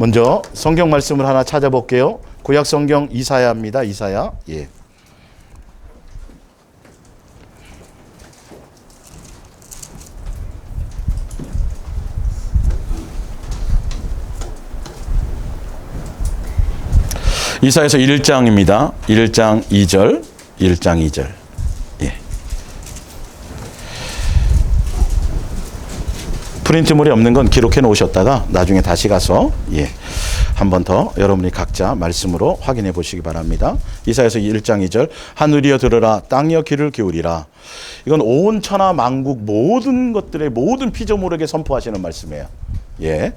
먼저 성경 말씀을 하나 찾아볼게요. 구약 성경 이사야입니다. 이사야. 예. 이사야서 1장입니다. 1장 2절. 1장 2절. 예. 프린트물이 없는 건 기록해 놓으셨다가 나중에 다시 가서 한 번 더 여러분이 각자 말씀으로 확인해 보시기 바랍니다. 이사야서 1장 2절. 하늘이여 들으라, 땅이여 귀를 기울이라. 이건 온 천하 만국 모든 것들의 모든 피조물에게 선포하시는 말씀이에요. 예.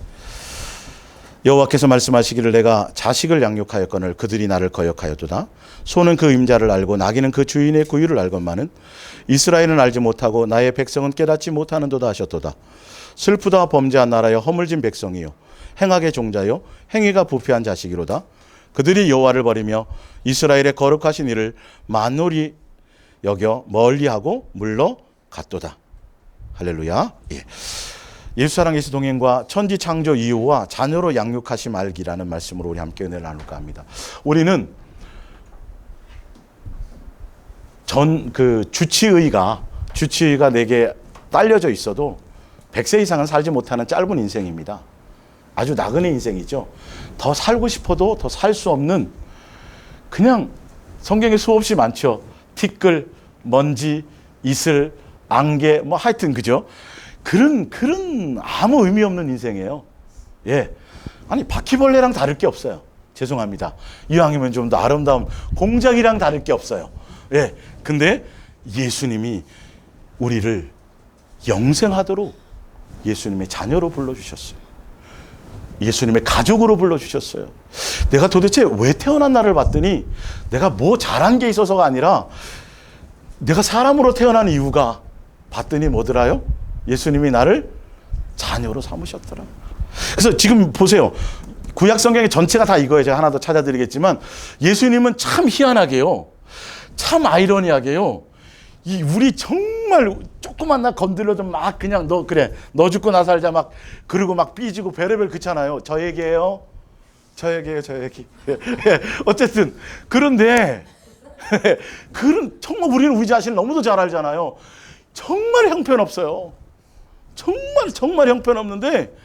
여호와께서 말씀하시기를 내가 자식을 양육하였거늘 그들이 나를 거역하였도다. 소는 그 임자를 알고 나귀는 그 주인의 구유를 알건만은 이스라엘은 알지 못하고 나의 백성은 깨닫지 못하는도다 하셨도다. 슬프다 범죄한 나라여 허물진 백성이요 행악의 종자요 행위가 부패한 자식이로다. 그들이 여호와를 버리며 이스라엘의 거룩하신 이를 만홀히 여겨 멀리하고 물러갔도다. 할렐루야. 예. 예수사랑 예수 동행과 천지 창조 이후와 자녀로 양육하심 알기라는 말씀으로 우리 함께 은혜를 나눌까 합니다. 우리는 주치의가 내게 딸려져 있어도 100세 이상은 살지 못하는 짧은 인생입니다. 아주 나그네 인생이죠. 더 살고 싶어도 더 살 수 없는, 그냥 성경에 수없이 많죠. 티끌, 먼지, 이슬, 안개, 뭐 하여튼 그죠. 그런 아무 의미 없는 인생이에요. 예. 아니 바퀴벌레랑 다를 게 없어요. 죄송합니다. 이왕이면 좀 더 아름다운 공작이랑 다를 게 없어요. 예. 근데 예수님이 우리를 영생하도록 예수님의 자녀로 불러주셨어요. 예수님의 가족으로 불러주셨어요. 내가 도대체 왜 태어난 나를 봤더니 내가 뭐 잘한 게 있어서가 아니라 내가 사람으로 태어난 이유가 봤더니 뭐더라요? 예수님이 나를 자녀로 삼으셨더라. 그래서 지금 보세요. 구약 성경의 전체가 다 이거예요. 제가 하나 더 찾아드리겠지만 예수님은 참 희한하게요. 참 아이러니하게요. 우리 정말 조그만 나 건드려도 막 그냥 너 죽고 나 살자 막 그러고 막 삐지고 별의별 그렇잖아요. 저 얘기예요. 어쨌든 그런데 정말 우리는 우리 자신을 너무도 잘 알잖아요. 정말 형편없어요. 정말 형편없는데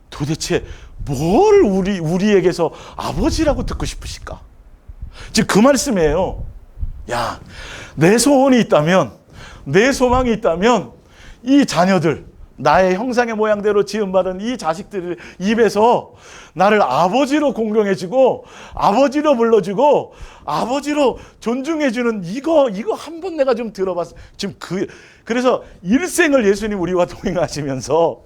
도대체 뭘 우리에게서 아버지라고 듣고 싶으실까? 즉 그 말씀이에요. 야, 내 소원이 있다면, 내 소망이 있다면 이 자녀들, 나의 형상의 모양대로 지음받은 이 자식들 입에서 나를 아버지로 공경해주고 아버지로 불러주고 아버지로 존중해주는 이거 한 번 내가 좀 들어봤어. 지금 그래서 일생을 예수님 우리와 동행하시면서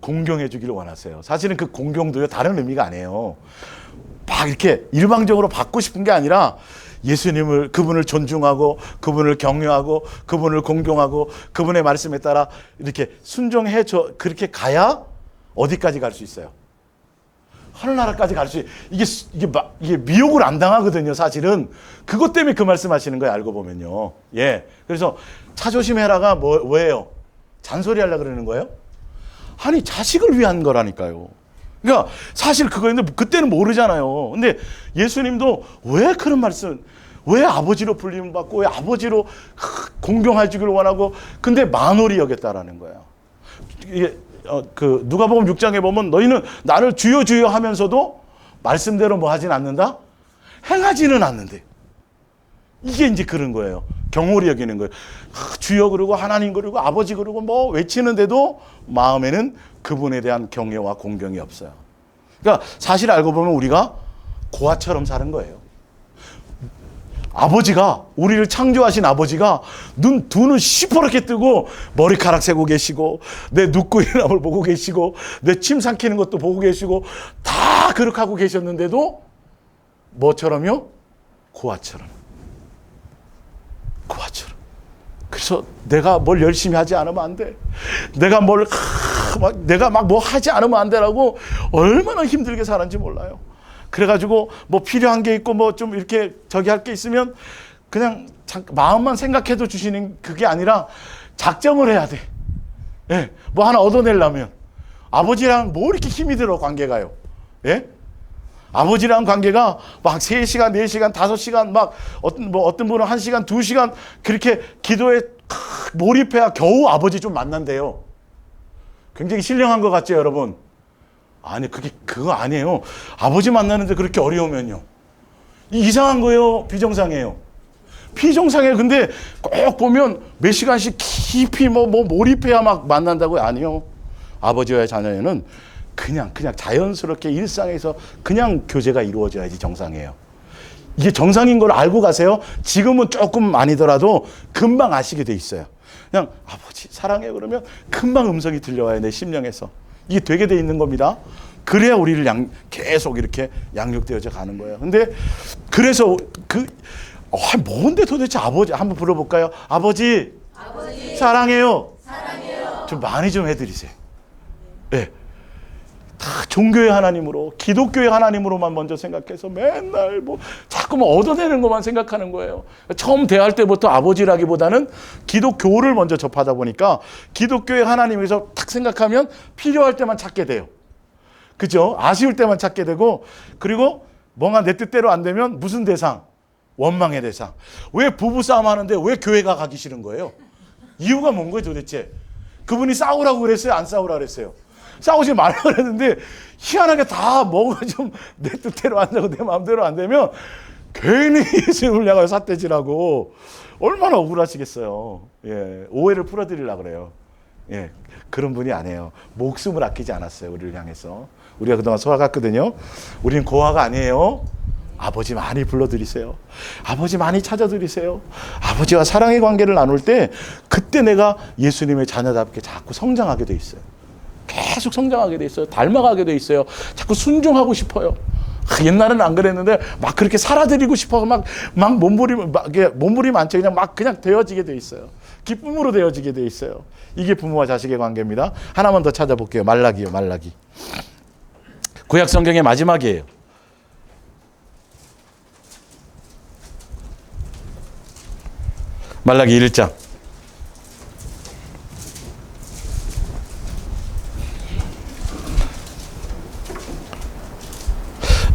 공경해주기를 원하세요. 사실은 그 공경도요 다른 의미가 아니에요. 막 이렇게 일방적으로 받고 싶은 게 아니라 그분을 존중하고 그분을 격려하고 그분을 공경하고 그분의 말씀에 따라 이렇게 순종해줘. 그렇게 가야 어디까지 갈 수 있어요? 하늘나라까지 갈 수 이게 미혹을 안 당하거든요. 사실은 그것 때문에 그 말씀하시는 거예요. 알고 보면요. 예. 그래서 차 조심해라가 뭐예요? 잔소리 하려고 그러는 거예요? 아니 자식을 위한 거라니까요. 그러니까 사실 그거였는데 그때는 모르잖아요. 근데 예수님도 왜 그런 말씀, 왜 아버지로 불림을 받고 왜 아버지로 공경해주기를 원하고 근데 만홀히 여겼다라는 거예요. 이게 누가복음 6장에 보면 너희는 나를 주여 주여 하면서도 말씀대로 뭐 하진 않는다? 행하지는 않는데. 이게 이제 그런 거예요. 경홀히 여기는 거예요. 주여 그러고 하나님 그러고 아버지 그러고 뭐 외치는데도 마음에는 그분에 대한 경외와 공경이 없어요. 그러니까 사실 알고 보면 우리가 고아처럼 사는 거예요. 아버지가, 우리를 창조하신 아버지가 두 눈 시퍼렇게 뜨고 머리카락 세고 계시고 내 눕고 일어남을 보고 계시고 내 침 삼키는 것도 보고 계시고 다 그렇게 하고 계셨는데도 뭐처럼요? 고아처럼. 그래서 내가 뭘 열심히 하지 않으면 안 돼. 내가 막 뭐 하지 않으면 안 되라고 얼마나 힘들게 살았는지 몰라요. 그래가지고 뭐 필요한 게 있고 뭐 좀 이렇게 저기 할 게 있으면 그냥 마음만 생각해도 주시는 그게 아니라 작정을 해야 돼. 예, 뭐 하나 얻어내려면 아버지랑 뭐 이렇게 힘이 들어 관계가요? 예? 아버지랑 관계가 막 3시간, 4시간, 5시간 막 어떤 분은 1시간, 2시간 그렇게 기도에 몰입해야 겨우 아버지 좀 만난대요. 굉장히 신령한 것 같죠, 여러분? 아니, 그거 아니에요. 아버지 만나는데 그렇게 어려우면요. 이상한 거예요? 비정상이에요? 비정상이에요. 근데 꼭 보면 몇 시간씩 깊이 몰입해야 막 만난다고요? 아니요. 아버지와 자녀는 그냥 자연스럽게 일상에서 그냥 교제가 이루어져야지 정상이에요. 이게 정상인 걸 알고 가세요. 지금은 조금 아니더라도 금방 아시게 돼 있어요. 그냥 아버지 사랑해 그러면 금방 음성이 들려와요. 내 심령에서. 이게 되게 돼 있는 겁니다. 그래야 우리를 계속 이렇게 양육되어져 가는 거예요. 근데 그래서 뭔데 도대체 아버지 한번 불러볼까요? 아버지 사랑해요. 좀 많이 좀 해드리세요. 네. 다 종교의 하나님으로, 기독교의 하나님으로만 먼저 생각해서 맨날 자꾸 얻어내는 것만 생각하는 거예요. 처음 대할 때부터 아버지라기보다는 기독교를 먼저 접하다 보니까 기독교의 하나님에서 딱 생각하면 필요할 때만 찾게 돼요. 그죠? 아쉬울 때만 찾게 되고, 그리고 뭔가 내 뜻대로 안 되면 무슨 대상? 원망의 대상. 왜 부부싸움 하는데 왜 교회가 가기 싫은 거예요? 이유가 뭔 거예요 도대체? 그분이 싸우라고 그랬어요? 안 싸우라고 그랬어요? 싸우지 말라고 그랬는데 희한하게 다 뭐가 좀 내 뜻대로 안 되고 내 마음대로 안 되면 괜히 예수님을 향하여 삿대질하고 얼마나 억울하시겠어요. 예, 오해를 풀어드리려고 그래요. 예, 그런 분이 아니에요. 목숨을 아끼지 않았어요. 우리를 향해서. 우리가 그동안 소화갔거든요. 우리는 고아가 아니에요. 아버지 많이 불러드리세요. 아버지 많이 찾아드리세요. 아버지와 사랑의 관계를 나눌 때 그때 내가 예수님의 자녀답게 자꾸 성장하게 돼 있어요. 계속 성장하게 돼 있어요. 닮아가게 돼 있어요. 자꾸 순종하고 싶어요. 옛날에는 안 그랬는데 막 그렇게 살아드리고 싶어서 막 몸부림이 많죠. 그냥 되어지게 돼 있어요. 기쁨으로 되어지게 돼 있어요. 이게 부모와 자식의 관계입니다. 하나만 더 찾아볼게요. 말라기요, 말라기. 구약 성경의 마지막이에요. 말라기 1장.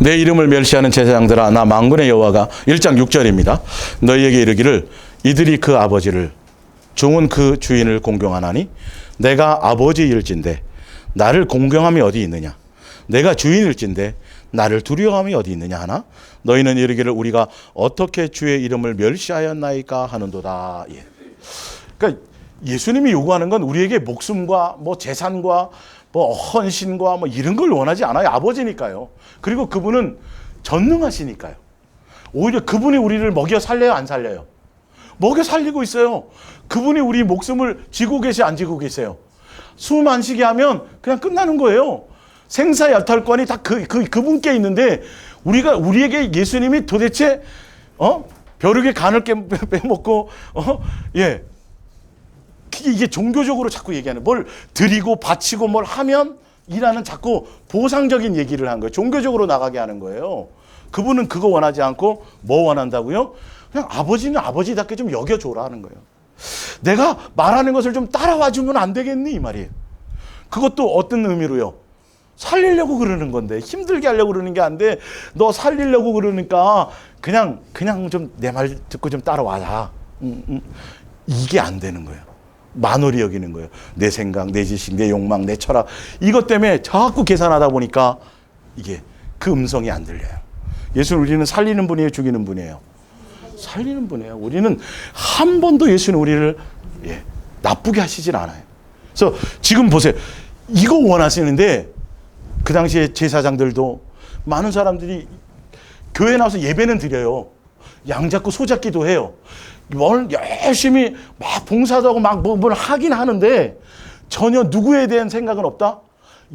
내 이름을 멸시하는 제사장들아 나 만군의 여호와가 1장 6절입니다. 너희에게 이르기를 이들이 그 아버지를 종은 그 주인을 공경하나니 내가 아버지일진데 나를 공경함이 어디 있느냐. 내가 주인일진데 나를 두려워함이 어디 있느냐 하나. 너희는 이르기를 우리가 어떻게 주의 이름을 멸시하였나이까 하는도다. 예. 그러니까 예수님이 요구하는 건 우리에게 목숨과 재산과 헌신과 이런 걸 원하지 않아요. 아버지니까요. 그리고 그분은 전능하시니까요. 오히려 그분이 우리를 먹여 살려요, 안 살려요? 먹여 살리고 있어요. 그분이 우리 목숨을 쥐고 계세요, 안 쥐고 계세요? 숨 안 쉬게 하면 그냥 끝나는 거예요. 생사여탈권이 다 그분께 있는데 우리에게 예수님이 도대체 벼룩의 간을 빼먹고 예. 이게 종교적으로 자꾸 얘기하는 뭘 드리고 바치고 뭘 하면 이라는 자꾸 보상적인 얘기를 한 거예요. 종교적으로 나가게 하는 거예요. 그분은 그거 원하지 않고 뭐 원한다고요? 그냥 아버지는 아버지답게 좀 여겨줘라 하는 거예요. 내가 말하는 것을 좀 따라와 주면 안 되겠니? 이 말이에요. 그것도 어떤 의미로요? 살리려고 그러는 건데 힘들게 하려고 그러는 게 아닌데 너 살리려고 그러니까 그냥 좀 내 말 듣고 좀 따라와라. 이게 안 되는 거예요. 만홀히 여기는 거예요. 내 생각, 내 지식, 내 욕망, 내 철학 이것 때문에 자꾸 계산하다 보니까 이게 그 음성이 안 들려요. 예수는 우리는 살리는 분이에요, 죽이는 분이에요? 살리는 분이에요. 우리는 한 번도 예수는 우리를 나쁘게 하시질 않아요. 그래서 지금 보세요. 이거 원하시는데 그 당시에 제사장들도 많은 사람들이 교회 나와서 예배는 드려요. 양 잡고 소 잡기도 해요. 뭘 열심히 막 봉사도 하고 막 뭘 하긴 하는데 전혀 누구에 대한 생각은 없다?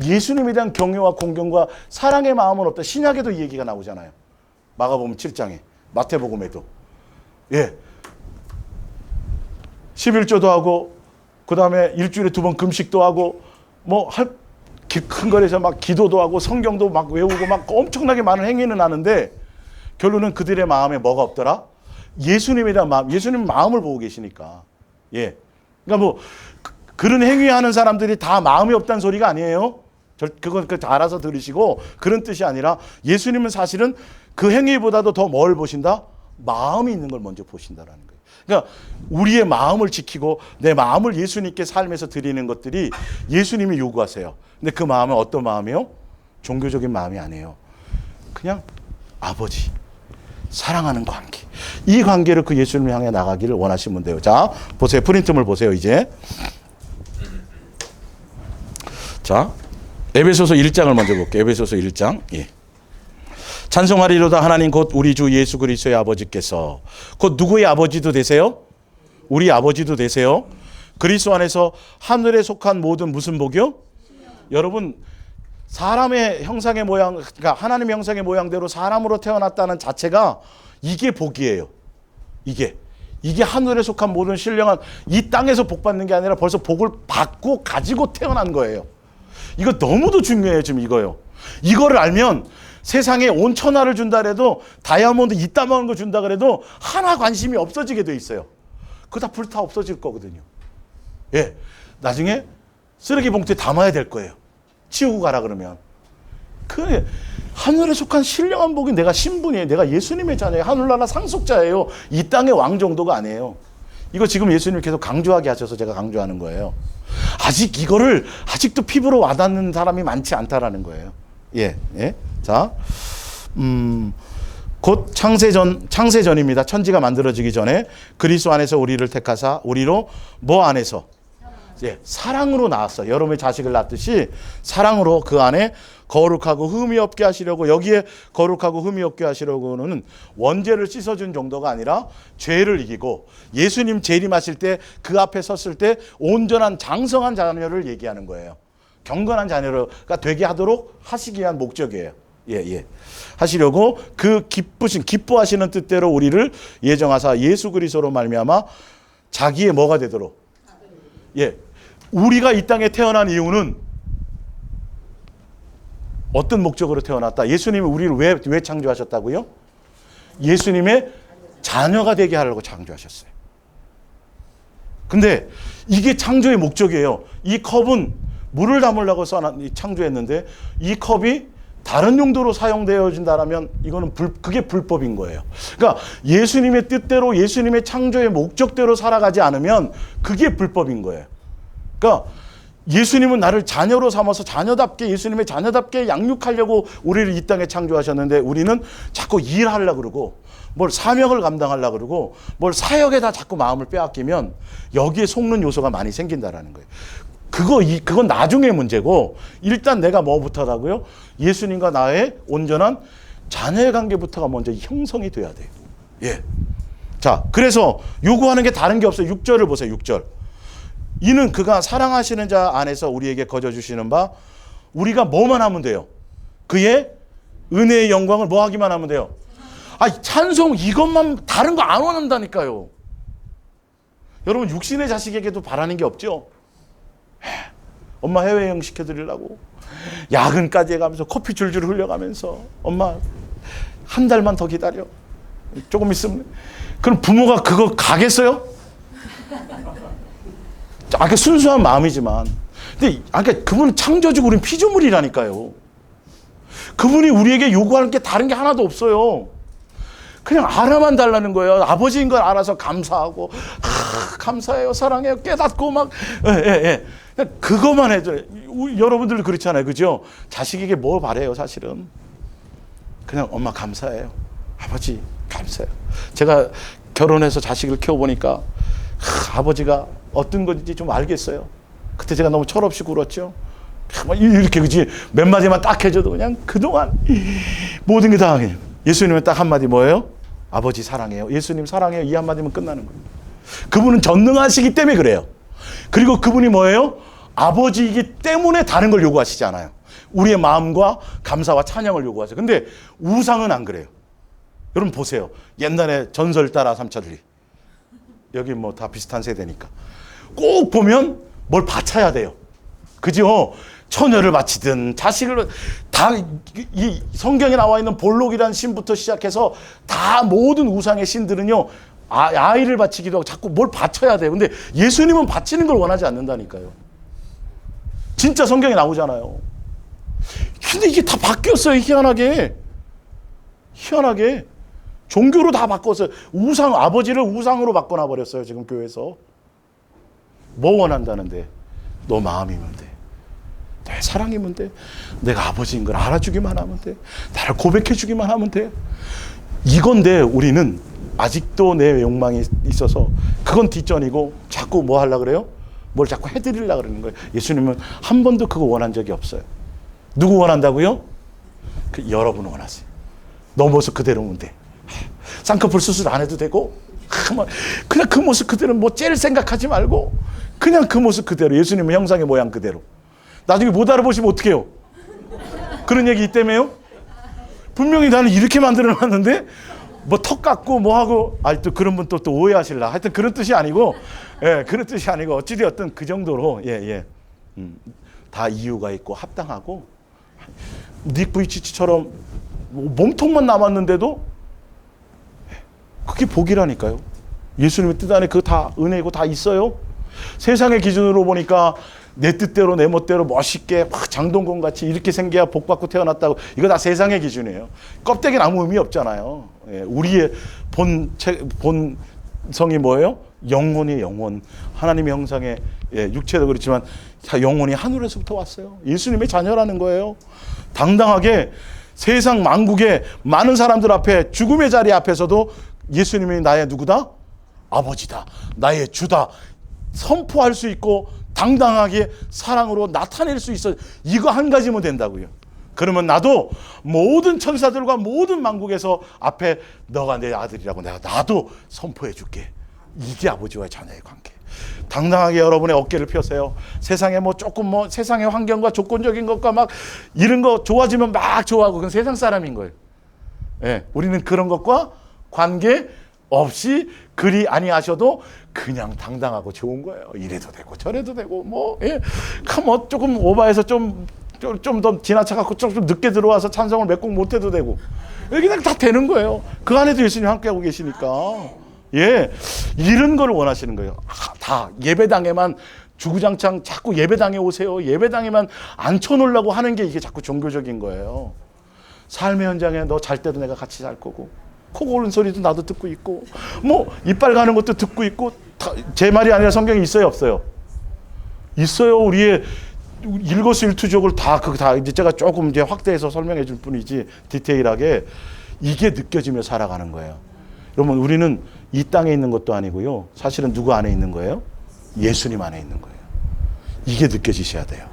예수님에 대한 경외와 공경과 사랑의 마음은 없다. 신약에도 이 얘기가 나오잖아요. 마가복음 7장에, 마태복음에도. 예. 11조도 하고, 그 다음에 일주일에 2번 금식도 하고, 큰 거리에서 막 기도도 하고, 성경도 막 외우고, 막 엄청나게 많은 행위는 하는데, 결론은 그들의 마음에 뭐가 없더라? 예수님에 대한 마음, 예수님 마음을 보고 계시니까. 예. 그러니까 그런 행위하는 사람들이 다 마음이 없다는 소리가 아니에요. 그건 알아서 들으시고 그런 뜻이 아니라 예수님은 사실은 그 행위보다도 더 뭘 보신다? 마음이 있는 걸 먼저 보신다라는 거예요. 그러니까 우리의 마음을 지키고 내 마음을 예수님께 삶에서 드리는 것들이 예수님이 요구하세요. 근데 그 마음은 어떤 마음이요? 종교적인 마음이 아니에요. 그냥 아버지, 사랑하는 관계. 이 관계를 그 예수님을 향해 나가기를 원하시면 돼요. 자, 보세요. 프린트물 보세요, 이제. 자, 에베소서 1장을 먼저 볼게요. 에베소서 1장. 예. 찬송하리로다 하나님 곧 우리 주 예수 그리스도의 아버지께서 곧 누구의 아버지도 되세요? 우리 아버지도 되세요. 그리스도 안에서 하늘에 속한 모든 무슨 복이요? 여러분 사람의 형상의 모양, 그러니까 하나님의 형상의 모양대로 사람으로 태어났다는 자체가 이게 복이에요. 이게 하늘에 속한 모든 신령한 이 땅에서 복 받는 게 아니라 벌써 복을 받고 가지고 태어난 거예요. 이거 너무도 중요해요. 지금 이거요. 이거를 알면 세상에 온 천하를 준다 그래도 다이아몬드 이따만한 거 준다 그래도 하나 관심이 없어지게 돼 있어요. 그거 다 불타 없어질 거거든요. 예, 나중에 쓰레기 봉투에 담아야 될 거예요. 치우고 가라 그러면. 그 하늘에 속한 신령한 복이 내가 신분이에요. 내가 예수님의 자녀예요. 하늘나라 상속자예요. 이 땅의 왕 정도가 아니에요. 이거 지금 예수님 계속 강조하게 하셔서 제가 강조하는 거예요. 아직 이거를 아직도 피부로 와닿는 사람이 많지 않다라는 거예요. 예, 예. 자, 곧 창세전입니다. 천지가 만들어지기 전에 그리스도 안에서 우리를 택하사 우리로 뭐 안에서? 예, 사랑으로 낳았어요. 여러분의 자식을 낳듯이 사랑으로 그 안에 거룩하고 흠이 없게 하시려고, 여기에 거룩하고 흠이 없게 하시려고는 원죄를 씻어준 정도가 아니라 죄를 이기고 예수님 재림하실 때 그 앞에 섰을 때 온전한 장성한 자녀를 얘기하는 거예요. 경건한 자녀가 되게 하도록 하시기 위한 목적이에요. 예, 예. 하시려고 그 기뻐하시는 뜻대로 우리를 예정하사 예수 그리스도로 말미암아 자기의 뭐가 되도록. 예. 우리가 이 땅에 태어난 이유는 어떤 목적으로 태어났다? 예수님이 우리를 왜 창조하셨다고요? 예수님의 자녀가 되게 하려고 창조하셨어요. 근데 이게 창조의 목적이에요. 이 컵은 물을 담으려고 창조했는데 이 컵이 다른 용도로 사용되어진다면 이거는 그게 불법인 거예요. 그러니까 예수님의 뜻대로 예수님의 창조의 목적대로 살아가지 않으면 그게 불법인 거예요. 그러니까 예수님은 나를 자녀로 삼아서 자녀답게 예수님의 자녀답게 양육하려고 우리를 이 땅에 창조하셨는데 우리는 자꾸 일하려고 그러고 뭘 사명을 감당하려고 그러고 뭘 사역에다 자꾸 마음을 빼앗기면 여기에 속는 요소가 많이 생긴다라는 거예요. 그건 나중의 문제고 일단 내가 뭐부터라고요? 예수님과 나의 온전한 자녀의 관계부터가 먼저 형성이 돼야 돼요. 예. 자, 그래서 요구하는 게 다른 게 없어요. 6절을 보세요. 6절. 이는 그가 사랑하시는 자 안에서 우리에게 거저 주시는 바 우리가 뭐만 하면 돼요? 그의 은혜의 영광을 뭐 하기만 하면 돼요? 찬송 이것만 다른 거 안 원한다니까요. 여러분 육신의 자식에게도 바라는 게 없죠? 엄마 해외여행 시켜드리려고 야근까지 해가면서 커피 줄줄 흘려가면서 엄마 한 달만 더 기다려 조금 있으면. 그럼 부모가 그거 가겠어요? 그 순수한 마음이지만 근데 그분은 창조주고 우리는 피조물이라니까요. 그분이 우리에게 요구하는 게 다른 게 하나도 없어요. 그냥 알아만 달라는 거예요. 아버지인 걸 알아서 감사하고 감사해요, 사랑해요, 깨닫고 막 그것만 해줘요. 여러분들 그렇잖아요, 그죠? 자식에게 뭐 바래요, 사실은? 그냥 엄마 감사해요, 아버지 감사해요. 제가 결혼해서 자식을 키워보니까 아버지가 어떤 건지 좀 알겠어요. 그때 제가 너무 철없이 굴었죠. 이렇게 그지 몇 마디만 딱 해줘도 그냥 그동안 모든 게 다 예수님은 딱 한마디 뭐예요? 아버지 사랑해요. 예수님 사랑해요. 이 한마디면 끝나는 거예요. 그분은 전능하시기 때문에 그래요. 그리고 그분이 뭐예요? 아버지이기 때문에 다른 걸 요구하시지 않아요. 우리의 마음과 감사와 찬양을 요구하세요. 근데 우상은 안 그래요. 여러분 보세요. 옛날에 전설 따라 삼천리. 여기 뭐 다 비슷한 세대니까. 꼭 보면 뭘 바쳐야 돼요. 그죠? 처녀를 바치든 자식을 다 이 성경에 나와 있는 볼록이라는 신부터 시작해서 다 모든 우상의 신들은요 아이를 바치기도 하고 자꾸 뭘 바쳐야 돼요. 근데 예수님은 바치는 걸 원하지 않는다니까요. 진짜 성경에 나오잖아요. 근데 이게 다 바뀌었어요. 희한하게. 종교로 다 바꿨어요. 아버지를 우상으로 바꿔놔 버렸어요. 지금 교회에서. 뭐 원한다는데? 너 마음이면 돼. 내 사랑이면 돼. 내가 아버지인 걸 알아주기만 하면 돼. 나를 고백해주기만 하면 돼. 이건데 우리는 아직도 내 욕망이 있어서 그건 뒷전이고 자꾸 뭐 하려고 그래요? 뭘 자꾸 해드리려고 그러는 거예요. 예수님은 한 번도 그거 원한 적이 없어요. 누구 원한다고요? 여러분 원하세요. 너 모습 그대로면 돼. 쌍꺼풀 수술 안 해도 되고 그냥 그 모습 그대로 뭐 째릴 생각하지 말고 그냥 그 모습 그대로 예수님의 형상의 모양 그대로. 나중에 못 알아보시면 어떡해요? 그런 얘기 있다며요? 분명히 나는 이렇게 만들어놨는데 뭐 턱 깎고 뭐 하고 또 그런 분 또 오해하실라. 하여튼 그런 뜻이 아니고 그런 뜻이 아니고 어찌되었든 그 정도로 다 이유가 있고 합당하고 닉 부이치치처럼 몸통만 남았는데도 그게 복이라니까요. 예수님의 뜻 안에 그거 다 은혜고 다 있어요. 세상의 기준으로 보니까 내 뜻대로 내 멋대로 멋있게 막 장동건 같이 이렇게 생겨야 복 받고 태어났다고 이거 다 세상의 기준이에요. 껍데기는 아무 의미 없잖아요. 우리의 본성이 뭐예요? 영혼이 영혼. 하나님의 형상의 육체도 그렇지만 영혼이 하늘에서부터 왔어요. 예수님의 자녀라는 거예요. 당당하게 세상 만국의 많은 사람들 앞에 죽음의 자리 앞에서도 예수님이 나의 누구다? 아버지다. 나의 주다. 선포할 수 있고 당당하게 사랑으로 나타낼 수 있어. 이거 한 가지면 된다고요. 그러면 나도 모든 천사들과 모든 만국에서 앞에 너가 내 아들이라고 나도 선포해 줄게. 이게 아버지와 자녀의 관계. 당당하게 여러분의 어깨를 펴세요. 세상에 조금 세상의 환경과 조건적인 것과 막 이런 거 좋아지면 막 좋아하고 그건 세상 사람인 거예요. 우리는 그런 것과 관계 없이 그리 아니하셔도 그냥 당당하고 좋은 거예요. 이래도 되고 저래도 되고 조금 오바해서 좀 더 지나쳐갖고 좀 늦게 들어와서 찬송을 몇 곡 못해도 되고 그냥 다 되는 거예요. 그 안에도 예수님 함께하고 계시니까. 이런 걸 원하시는 거예요. 다 예배당에만 주구장창 자꾸 예배당에 오세요. 예배당에만 앉혀놓으려고 하는 게 이게 자꾸 종교적인 거예요. 삶의 현장에 너 잘 때도 내가 같이 잘 거고 코 고는 소리도 나도 듣고 있고 이빨 가는 것도 듣고 있고 제 말이 아니라 성경에 있어요 없어요? 있어요. 우리의 일거수일투족을 다 이제 제가 조금 이제 확대해서 설명해 줄 뿐이지 디테일하게 이게 느껴지며 살아가는 거예요. 여러분 우리는 이 땅에 있는 것도 아니고요. 사실은 누구 안에 있는 거예요? 예수님 안에 있는 거예요. 이게 느껴지셔야 돼요.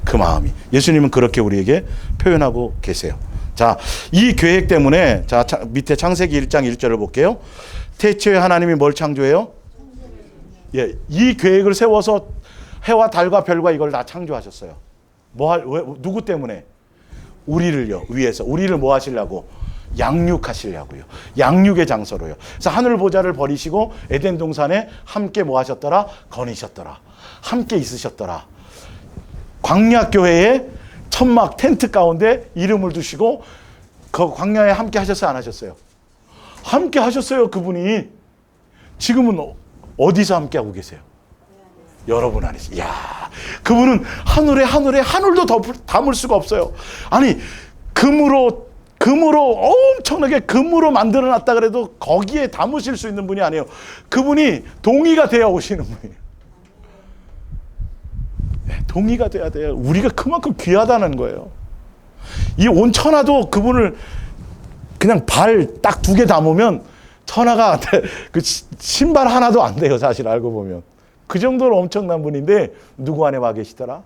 그 마음이. 예수님은 그렇게 우리에게 표현하고 계세요. 자, 이 계획 때문에 밑에 창세기 1장 1절을 볼게요. 태초에 하나님이 뭘 창조해요? 이 계획을 세워서 해와 달과 별과 이걸 다 창조하셨어요. 누구 때문에? 우리를요. 위해서. 우리를 뭐 하시려고? 양육하시려고요. 양육의 장소로요. 그래서 하늘 보좌를 버리시고 에덴 동산에 함께 뭐 하셨더라? 거니셨더라. 함께 있으셨더라. 광야 교회에 천막 텐트 가운데 이름을 두시고 그 광야에 함께 하셨어요? 안 하셨어요? 함께 하셨어요. 그분이. 지금은 어디서 함께 하고 계세요? 여러분 안에서. 이야, 그분은 하늘도 담을 수가 없어요. 아니 금으로 엄청나게 금으로 만들어 놨다 그래도 거기에 담으실 수 있는 분이 아니에요. 그분이 동의가 되어 오시는 분이에요. 동의가 돼야 돼요. 우리가 그만큼 귀하다는 거예요. 이 온 천하도 그분을 그냥 발 딱 2개 담으면 천하가 그 신발 하나도 안 돼요. 사실 알고 보면. 그 정도로 엄청난 분인데 누구 안에 와 계시더라?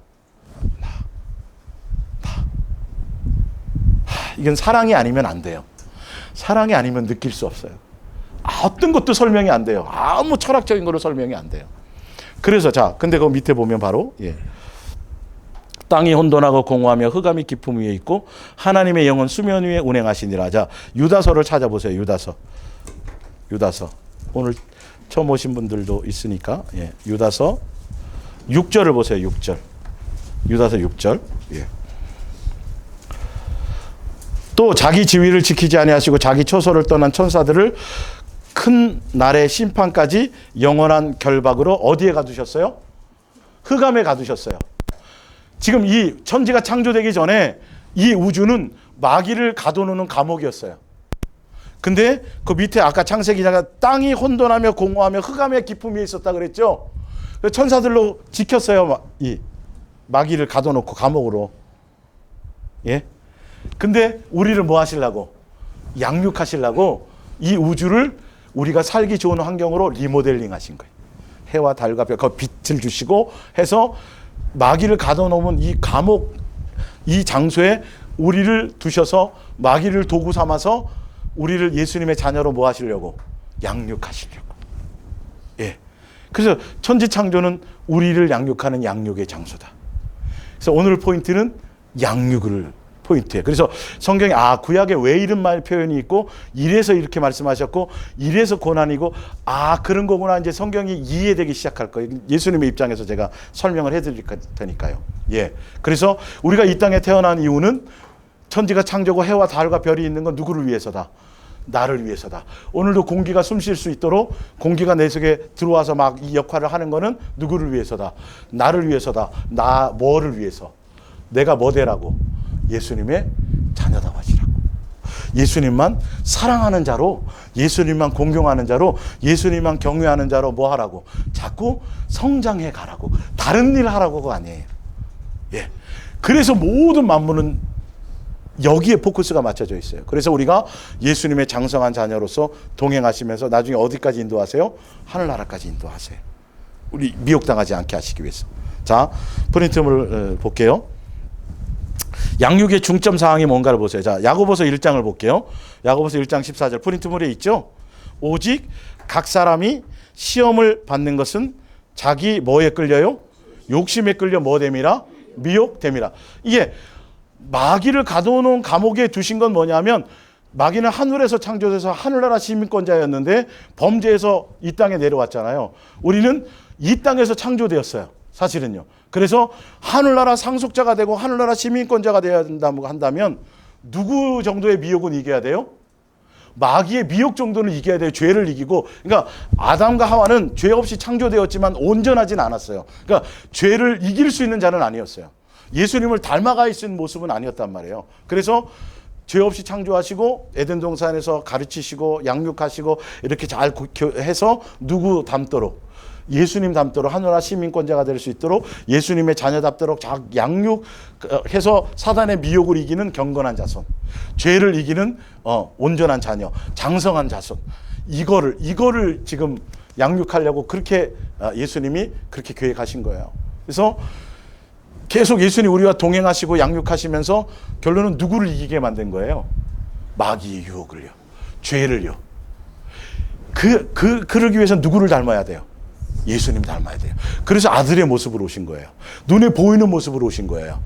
이건 사랑이 아니면 안 돼요. 사랑이 아니면 느낄 수 없어요. 어떤 것도 설명이 안 돼요. 아무 철학적인 거로 설명이 안 돼요. 그래서 근데 그 밑에 보면 바로 땅이 혼돈하고 공허하며 흑암이 깊음 위에 있고 하나님의 영은 수면 위에 운행하시니라. 자, 유다서를 찾아보세요. 유다서. 오늘 처음 오신 분들도 있으니까 유다서 6절을 보세요. 6절. 유다서 6절. 또 자기 지위를 지키지 아니하시고 자기 처소를 떠난 천사들을 큰 날의 심판까지 영원한 결박으로 어디에 가두셨어요? 흑암에 가두셨어요. 지금 이 천지가 창조되기 전에 이 우주는 마귀를 가둬놓는 감옥이었어요. 근데 그 밑에 아까 창세기 기자가 땅이 혼돈하며 공허하며 흑암의 깊음 위에 있었다 그랬죠. 천사들로 지켰어요. 이 마귀를 가둬놓고 감옥으로. 예. 근데 우리를 뭐 하시려고? 양육하시려고 이 우주를 우리가 살기 좋은 환경으로 리모델링 하신 거예요. 해와 달과 별, 그 빛을 주시고 해서 마귀를 가둬놓으면 이 감옥, 이 장소에 우리를 두셔서 마귀를 도구 삼아서 우리를 예수님의 자녀로 뭐 하시려고? 양육하시려고. 예. 그래서 천지창조는 우리를 양육하는 양육의 장소다. 그래서 오늘 포인트는 양육을 포인트예요. 그래서 성경에 구약에 왜 이런 말 표현이 있고 이래서 이렇게 말씀하셨고 이래서 고난이고 그런 거구나 이제 성경이 이해되기 시작할 거예요. 예수님의 입장에서 제가 설명을 해드릴 테니까요. 예. 그래서 우리가 이 땅에 태어난 이유는 천지가 창조고 해와 달과 별이 있는 건 누구를 위해서다? 나를 위해서다. 오늘도 공기가 숨 쉴 수 있도록 공기가 내 속에 들어와서 막 이 역할을 하는 거는 누구를 위해서다? 나를 위해서다. 나 뭐를 위해서? 내가 뭐 되라고? 예수님의 자녀다 하시라고. 예수님만 사랑하는 자로, 예수님만 공경하는 자로, 예수님만 경외하는 자로 뭐 하라고? 자꾸 성장해 가라고. 다른 일 하라고가 아니에요. 예. 그래서 모든 만물은 여기에 포커스가 맞춰져 있어요. 그래서 우리가 예수님의 장성한 자녀로서 동행하시면서 나중에 어디까지 인도하세요? 하늘나라까지 인도하세요. 우리 미혹당하지 않게 하시기 위해서. 자, 프린트물 볼게요. 양육의 중점 사항이 뭔가를 보세요. 자, 야고보서 1장을 볼게요. 야고보서 1장 14절 프린트물에 있죠. 오직 각 사람이 시험을 받는 것은 자기 뭐에 끌려요? 욕심에 끌려 뭐 됨이라? 미혹됨이라. 이게 마귀를 가둬놓은 감옥에 두신 건 뭐냐면 마귀는 하늘에서 창조돼서 하늘나라 시민권자였는데 범죄해서 이 땅에 내려왔잖아요. 우리는 이 땅에서 창조되었어요. 사실은요. 그래서 하늘나라 상속자가 되고 하늘나라 시민권자가 되어야 된다고 한다면 누구 정도의 미혹은 이겨야 돼요? 마귀의 미혹 정도는 이겨야 돼요. 죄를 이기고. 그러니까 아담과 하와는 죄 없이 창조되었지만 온전하진 않았어요. 그러니까 죄를 이길 수 있는 자는 아니었어요. 예수님을 닮아가 있는 모습은 아니었단 말이에요. 그래서 죄 없이 창조하시고 에덴 동산에서 가르치시고 양육하시고 이렇게 잘 해서 누구 닮도록 예수님 닮도록 하늘나라 시민권자가 될 수 있도록 예수님의 자녀답도록 양육해서 사단의 미혹을 이기는 경건한 자손, 죄를 이기는 온전한 자녀, 장성한 자손, 이거를 지금 양육하려고 그렇게 예수님이 그렇게 계획하신 거예요. 그래서 계속 예수님이 우리와 동행하시고 양육하시면서 결론은 누구를 이기게 만든 거예요? 마귀의 유혹을요. 죄를요. 그러기 위해서 누구를 닮아야 돼요? 예수님 닮아야 돼요. 그래서 아들의 모습으로 오신 거예요. 눈에 보이는 모습으로 오신 거예요.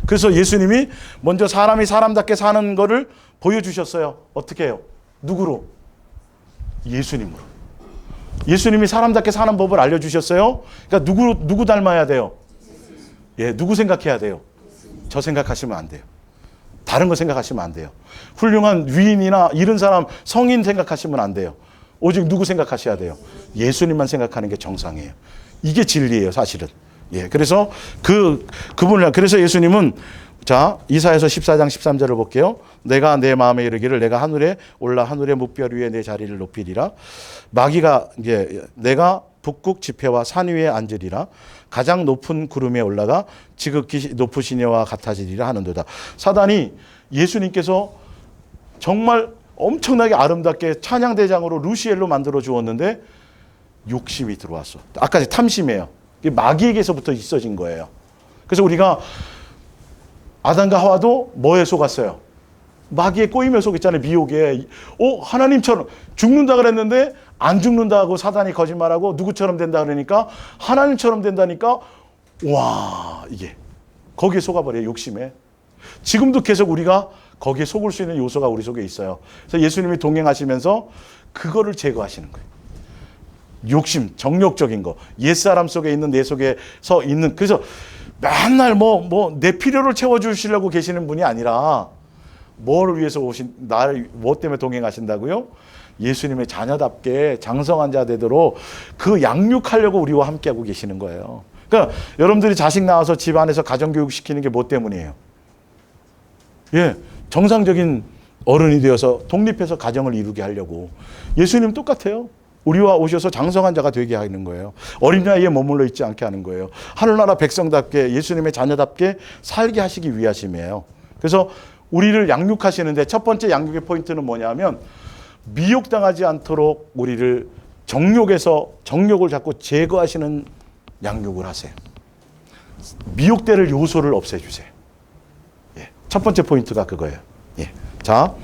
그래서 예수님이 먼저 사람이 사람답게 사는 거를 보여주셨어요. 어떻게 해요? 누구로? 예수님으로. 예수님이 사람답게 사는 법을 알려주셨어요. 그러니까 누구 닮아야 돼요? 예, 누구 생각해야 돼요? 저 생각하시면 안 돼요. 다른 거 생각하시면 안 돼요. 훌륭한 위인이나 이런 사람, 성인 생각하시면 안 돼요. 오직 누구 생각하셔야 돼요? 예수님만 생각하는 게 정상이에요. 이게 진리예요, 사실은. 예, 그래서 그래서 예수님은 자, 이사야서 14장 13절을 볼게요. 내가 내 마음에 이르기를 내가 하늘에 올라 하늘의 뭇별 위에 내 자리를 높이리라. 마귀가 이제 내가 북극 지폐와 산 위에 앉으리라. 가장 높은 구름에 올라가 지극히 높으신 이와 같아지리라 하는도다. 사단이 예수님께서 정말 엄청나게 아름답게 찬양대장으로 루시엘로 만들어 주었는데 욕심이 들어왔어. 아까 탐심이에요. 마귀에게서부터 있어진 거예요. 그래서 우리가 아담과 하와도 뭐에 속았어요? 마귀의 꼬임에 속았잖아요. 미혹에. 하나님처럼 죽는다 그랬는데 안 죽는다고 사단이 거짓말하고 누구처럼 된다 그러니까 하나님처럼 된다니까 와 이게 거기에 속아버려요. 욕심에. 지금도 계속 우리가 거기에 속을 수 있는 요소가 우리 속에 있어요. 그래서 예수님이 동행하시면서 그거를 제거하시는 거예요. 욕심, 정욕적인 거, 옛사람 속에 있는 내 속에서 있는 그래서 맨날 내 필요를 채워주시려고 계시는 분이 아니라 뭐를 위해서 나를 뭐 때문에 동행하신다고요? 예수님의 자녀답게 장성한 자 되도록 그 양육하려고 우리와 함께하고 계시는 거예요. 그러니까 여러분들이 자식 낳아서 집 안에서 가정교육 시키는 게 뭐 때문이에요? 예, 정상적인 어른이 되어서 독립해서 가정을 이루게 하려고. 예수님 똑같아요. 우리와 오셔서 장성한 자가 되게 하는 거예요. 어린 나이에 머물러 있지 않게 하는 거예요. 하늘나라 백성답게 예수님의 자녀답게 살게 하시기 위하심이에요. 그래서 우리를 양육하시는데 첫 번째 양육의 포인트는 뭐냐면 미혹당하지 않도록 우리를 정욕을 자꾸 제거하시는 양육을 하세요. 미혹될 요소를 없애주세요. 예, 첫 번째 포인트가 그거예요. 예. 자,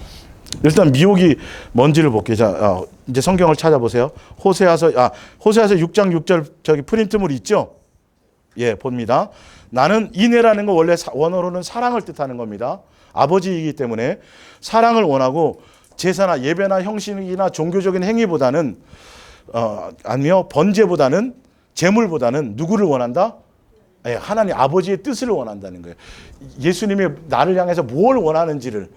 일단 미혹이 뭔지를 볼게요. 자, 이제 성경을 찾아보세요. 호세아서 6장 6절 저기 프린트물 있죠? 예, 봅니다. 나는 인애라는 거 원래 원어로는 사랑을 뜻하는 겁니다. 아버지이기 때문에 사랑을 원하고 제사나 예배나 형식이나 종교적인 행위보다는 아니요 번제보다는 제물보다는 누구를 원한다? 예, 하나님 아버지의 뜻을 원한다는 거예요. 예수님이 나를 향해서 뭘 원하는지를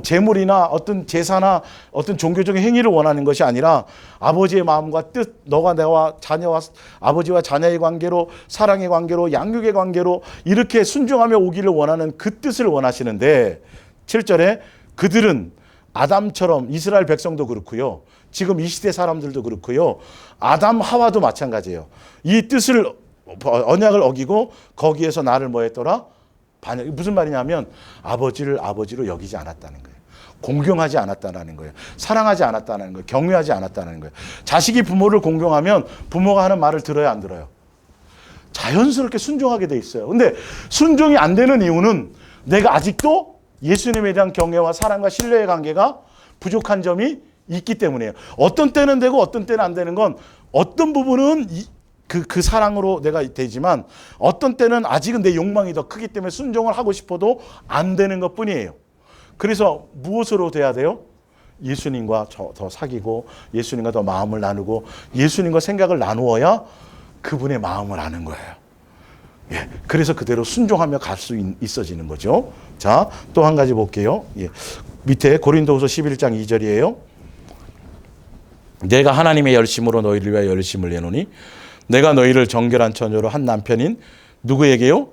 재물이나 어떤 제사나 어떤 종교적인 행위를 원하는 것이 아니라 아버지의 마음과 뜻, 너가 내와 자녀와 아버지와 자녀의 관계로 사랑의 관계로 양육의 관계로 이렇게 순종하며 오기를 원하는 그 뜻을 원하시는데 7절에 그들은 아담처럼 이스라엘 백성도 그렇고요. 지금 이 시대 사람들도 그렇고요. 아담 하와도 마찬가지예요. 이 뜻을 언약을 어기고 거기에서 나를 뭐 했더라? 무슨 말이냐면 아버지를 아버지로 여기지 않았다는 거예요. 공경하지 않았다는 거예요. 사랑하지 않았다는 거예요. 경외하지 않았다는 거예요. 자식이 부모를 공경하면 부모가 하는 말을 들어야 안 들어요? 자연스럽게 순종하게 돼 있어요. 근데 순종이 안 되는 이유는 내가 아직도 예수님에 대한 경외와 사랑과 신뢰의 관계가 부족한 점이 있기 때문이에요. 어떤 때는 되고 어떤 때는 안 되는 건 어떤 부분은 그 사랑으로 내가 되지만 어떤 때는 아직은 내 욕망이 더 크기 때문에 순종을 하고 싶어도 안 되는 것 뿐이에요. 그래서 무엇으로 돼야 돼요? 예수님과 더 사귀고 예수님과 더 마음을 나누고 예수님과 생각을 나누어야 그분의 마음을 아는 거예요. 예, 그래서 그대로 순종하며 갈 수 있어지는 거죠. 자, 또 한 가지 볼게요. 예, 밑에 고린도후서 11장 2절이에요. 내가 하나님의 열심으로 너희를 위하여 열심을 내노니 내가 너희를 정결한 처녀로 한 남편인 누구에게요?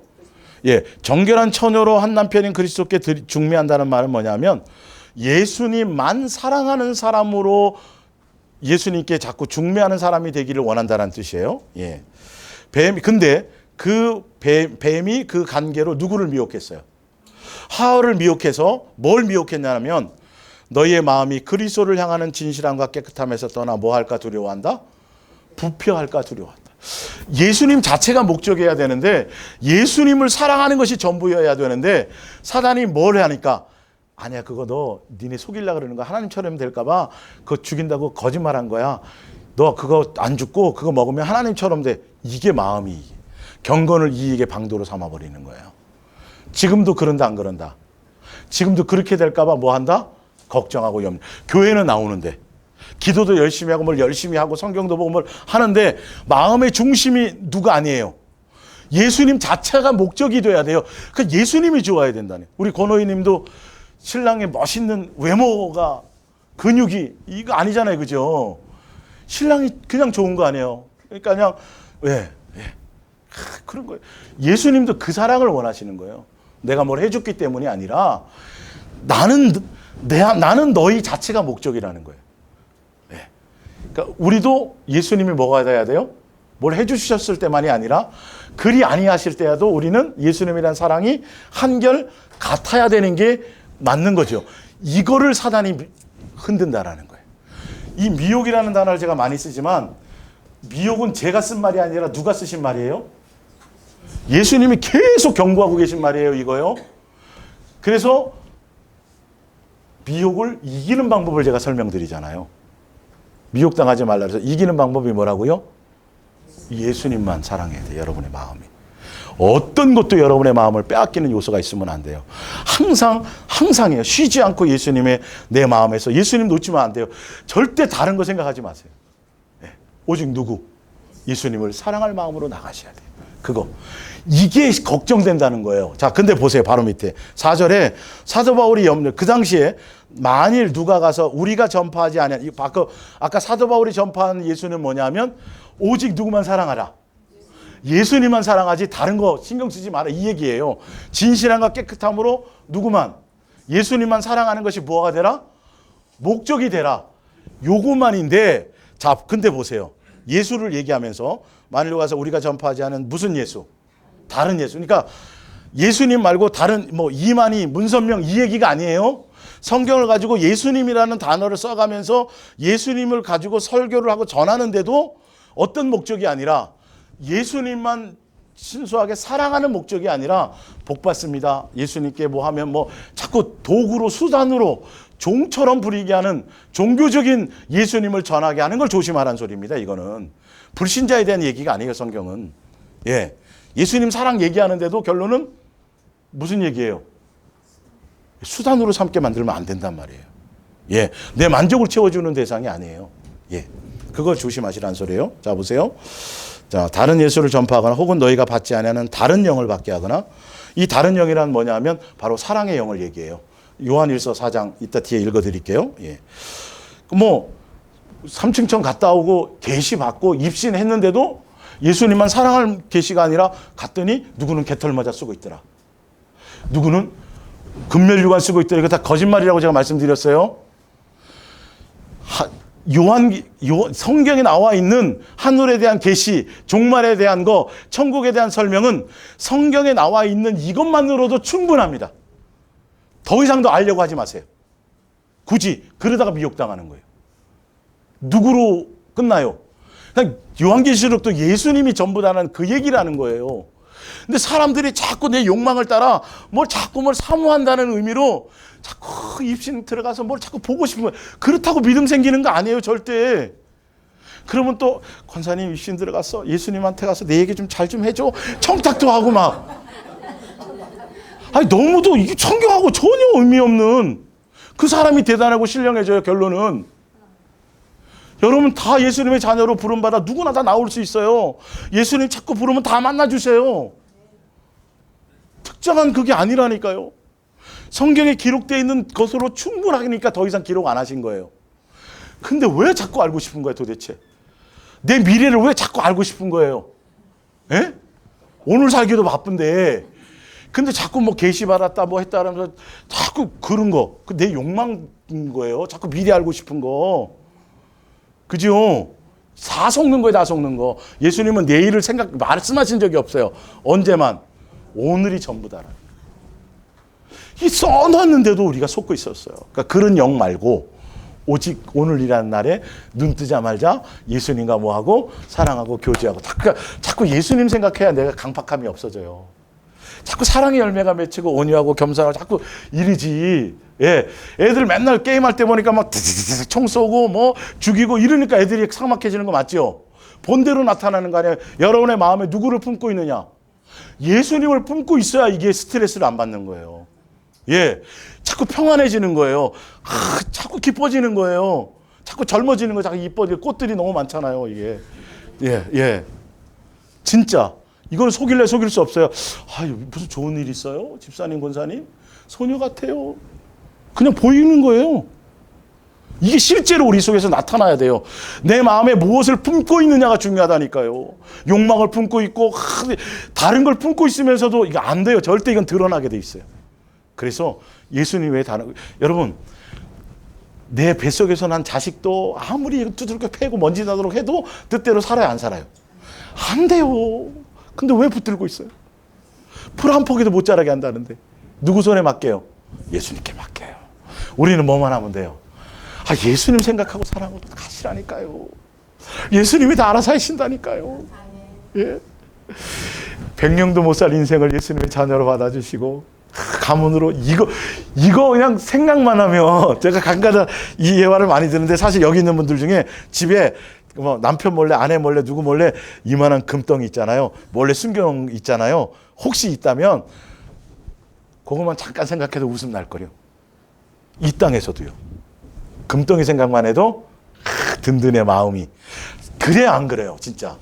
예, 정결한 처녀로 한 남편인 그리스도께 중매한다는 말은 뭐냐면 예수님만 사랑하는 사람으로 예수님께 자꾸 중매하는 사람이 되기를 원한다는 뜻이에요. 예. 근데 뱀이 그 관계로 누구를 미혹했어요? 하와를 미혹해서 뭘 미혹했냐면 너희의 마음이 그리스도를 향하는 진실함과 깨끗함에서 떠나 뭐 할까 두려워한다? 부패할까 두려워한다. 예수님 자체가 목적이어야 되는데 예수님을 사랑하는 것이 전부여야 되는데 사단이 뭘 하니까 아니야 그거 너 니네 속이려고 그러는 거야. 하나님처럼 될까 봐 그거 죽인다고 거짓말한 거야. 너 그거 안 죽고 그거 먹으면 하나님처럼 돼. 이게 마음이 경건을 이익의 방도로 삼아버리는 거예요. 지금도 그런다 안 그런다? 지금도 그렇게 될까 봐 뭐 한다? 걱정하고 염려. 교회는 나오는데 기도도 열심히 하고 뭘 열심히 하고 성경도 보고 뭘 하는데 마음의 중심이 누가 아니에요. 예수님 자체가 목적이 돼야 돼요. 그 예수님이 좋아야 된다네. 우리 권호희 님도 신랑의 멋있는 외모가 근육이 이거 아니잖아요. 그죠? 신랑이 그냥 좋은 거 아니에요. 그러니까 그냥 왜? 그런 거예요. 예수님도 그 사랑을 원하시는 거예요. 내가 뭘 해줬기 때문이 아니라 나는 너희 자체가 목적이라는 거예요. 네. 그러니까 우리도 예수님이 뭐가 돼야 돼요? 뭘 해주셨을 때만이 아니라 그리 아니하실 때에도 우리는 예수님이란 사랑이 한결 같아야 되는 게 맞는 거죠. 이거를 사단이 흔든다라는 거예요. 이 미혹이라는 단어를 제가 많이 쓰지만 미혹은 제가 쓴 말이 아니라 누가 쓰신 말이에요? 예수님이 계속 경고하고 계신 말이에요. 이거요. 그래서 미혹을 이기는 방법을 제가 설명드리잖아요. 미혹당하지 말라 그래서 이기는 방법이 뭐라고요? 예수님만 사랑해야 돼요. 여러분의 마음이. 어떤 것도 여러분의 마음을 빼앗기는 요소가 있으면 안 돼요. 항상이에요. 쉬지 않고 예수님의 내 마음에서 예수님 놓치면 안 돼요. 절대 다른 거 생각하지 마세요. 네. 오직 누구? 예수님을 사랑할 마음으로 나가셔야 돼요. 그거. 이게 걱정된다는 거예요. 자, 근데 보세요. 바로 밑에 4절에 사도 바울이 그 당시에 만일 누가 가서 우리가 전파하지 않은 아까 사도 바울이 전파한 예수는 뭐냐면 오직 누구만 사랑하라. 예수님만 사랑하지 다른 거 신경 쓰지 마라 이 얘기예요. 진실함과 깨끗함으로 누구만 예수님만 사랑하는 것이 뭐가 되라? 목적이 되라. 요것만인데 자 근데 보세요. 예수를 얘기하면서 만일로 가서 우리가 전파하지 않은 무슨 예수? 다른 예수. 그러니까 예수님 말고 다른 뭐 이만희, 문선명 이 얘기가 아니에요. 성경을 가지고 예수님이라는 단어를 써가면서 예수님을 가지고 설교를 하고 전하는데도 어떤 목적이 아니라 예수님만 순수하게 사랑하는 목적이 아니라 복 받습니다. 예수님께 뭐 하면 뭐 자꾸 도구로 수단으로 종처럼 부리게 하는 종교적인 예수님을 전하게 하는 걸 조심하라는 소리입니다. 이거는 불신자에 대한 얘기가 아니에요. 성경은. 예, 예수님 사랑 얘기하는데도 결론은 무슨 얘기예요? 수단으로 삼게 만들면 안 된단 말이에요. 예, 내 만족을 채워주는 대상이 아니에요. 예, 그걸 조심하시라는 소리예요. 자 보세요. 자 다른 예수를 전파하거나 혹은 너희가 받지 않는 다른 영을 받게 하거나 이 다른 영이란 뭐냐면 바로 사랑의 영을 얘기해요. 요한일서 4장 이따 뒤에 읽어드릴게요. 예, 뭐 3층천 갔다 오고 계시 받고 입신했는데도 예수님만 사랑할 계시가 아니라 갔더니 누구는 개털모자 쓰고 있더라. 누구는 금멸유관 쓰고 있더라. 이거 다 거짓말이라고 제가 말씀드렸어요. 성경에 나와 있는 하늘에 대한 계시, 종말에 대한 거, 천국에 대한 설명은 성경에 나와 있는 이것만으로도 충분합니다. 더 이상 더 알려고 하지 마세요. 굳이 그러다가 미혹당하는 거예요. 누구로 끝나요? 그냥 요한계시록도 예수님이 전부다는 그 얘기를 하는 거예요. 근데 사람들이 자꾸 내 욕망을 따라 자꾸 뭘 사모한다는 의미로 자꾸 입신 들어가서 뭘 자꾸 보고 싶은 거예요. 그렇다고 믿음 생기는 거 아니에요, 절대. 그러면 또 권사님 입신 들어갔어. 예수님한테 가서 내 얘기 좀 잘 좀 해줘. 청탁도 하고 막. 아니 너무도 이게 성경하고 전혀 의미 없는 그 사람이 대단하고 신령해져요. 결론은. 여러분 다 예수님의 자녀로 부름받아 누구나 다 나올 수 있어요. 예수님 자꾸 부르면 다 만나주세요. 특정한 그게 아니라니까요. 성경에 기록되어 있는 것으로 충분하니까 더 이상 기록 안 하신 거예요. 근데 왜 자꾸 알고 싶은 거예요 도대체? 내 미래를 왜 자꾸 알고 싶은 거예요? 예? 오늘 살기도 바쁜데 근데 자꾸 뭐 계시 받았다 뭐 했다 하면서 자꾸 그런 거 내 욕망인 거예요. 자꾸 미래 알고 싶은 거. 그죠? 다 속는 거예요, 다 속는 거. 예수님은 내일을 말씀하신 적이 없어요. 언제만? 오늘이 전부다. 이 써놨는데도 우리가 속고 있었어요. 그러니까 그런 영 말고 오직 오늘이라는 날에 눈 뜨자마자 예수님과 뭐하고 사랑하고 교제하고 자꾸 예수님 생각해야 내가 강팍함이 없어져요. 자꾸 사랑의 열매가 맺히고 온유하고 겸손하고 자꾸 이러지. 예, 애들 맨날 게임할 때 보니까 막 총 쏘고 뭐 죽이고 이러니까 애들이 삭막해지는 거 맞죠? 본대로 나타나는 거 아니에요? 여러분의 마음에 누구를 품고 있느냐? 예수님을 품고 있어야 이게 스트레스를 안 받는 거예요. 예, 자꾸 평안해지는 거예요. 자꾸 기뻐지는 거예요. 자꾸 젊어지는 거, 자꾸 이뻐지고 꽃들이 너무 많잖아요. 이게 예, 진짜 이거는 속일 수 없어요. 무슨 좋은 일 있어요? 집사님, 권사님? 소녀 같아요. 그냥 보이는 거예요. 이게 실제로 우리 속에서 나타나야 돼요. 내 마음에 무엇을 품고 있느냐가 중요하다니까요. 욕망을 품고 있고 다른 걸 품고 있으면서도 이거 안 돼요. 절대 이건 드러나게 돼 있어요. 그래서 예수님 외에 다른 여러분 내 뱃속에서 난 자식도 아무리 두들겨 패고 먼지 나도록 해도 뜻대로 살아요, 안 살아요? 안 돼요. 근데 왜 붙들고 있어요? 풀 한 포기도 못 자라게 한다는데 누구 손에 맡겨요? 예수님께 맡겨요. 우리는 뭐만 하면 돼요? 예수님 생각하고 사랑하고 가시라니까요. 예수님이 다 알아서 하신다니까요. 예. 100년도 못 살 인생을 예수님의 자녀로 받아주시고 가문으로 이거 그냥 생각만 하면 제가 간간히 이 예화를 많이 듣는데 사실 여기 있는 분들 중에 집에 뭐 남편 몰래 아내 몰래 누구 몰래 이만한 금덩이 있잖아요. 몰래 숨겨놓은 있잖아요. 혹시 있다면 그것만 잠깐 생각해도 웃음 날 거요. 이 땅에서도요. 금덩이 생각만 해도 든든해 마음이. 그래 안 그래요 진짜.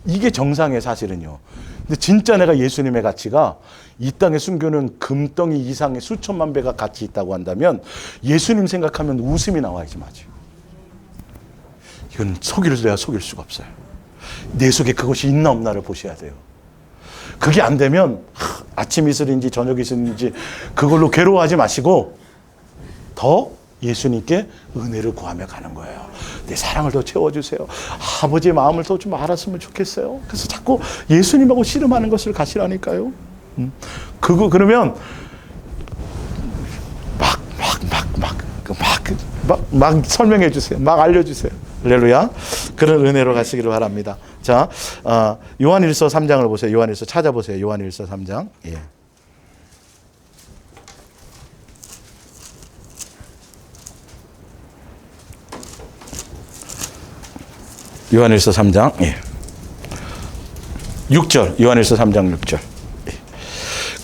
이게 정상이에요 사실은요. 근데 진짜 내가 예수님의 가치가 이 땅에 숨겨놓은 금덩이 이상의 수천만 배가 가치 있다고 한다면 예수님 생각하면 웃음이 나와야지 맞아요. 이건 속일 수가 없어요. 내 속에 그것이 있나 없나를 보셔야 돼요. 그게 안 되면 아침 이슬인지 저녁 이슬인지 그걸로 괴로워하지 마시고 더 예수님께 은혜를 구하며 가는 거예요. 내 사랑을 더 채워주세요. 아버지의 마음을 더 좀 알았으면 좋겠어요. 그래서 자꾸 예수님하고 씨름하는 것을 가시라니까요. 그러면 막 설명해 주세요. 막 알려주세요. 할렐루야. 그런 은혜로 가시기를 바랍니다. 자, 요한일서 3장을 보세요. 요한일서 찾아보세요. 요한일서 3장. 예. 요한일서 3장. 예. 6절. 요한일서 3장 6절. 예.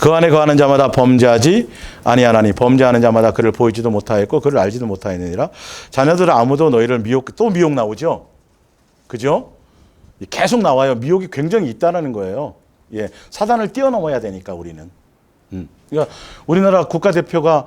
그 안에 거하는 자마다 범죄하지 아니하나니 범죄하는 자마다 그를 보이지도 못하였고 그를 알지도 못하였느니라. 자녀들은 아무도 너희를 또 미혹 나오죠. 그죠? 계속 나와요. 미혹이 굉장히 있다는 거예요. 예, 사단을 뛰어넘어야 되니까 우리는. 그러니까 우리나라 국가대표가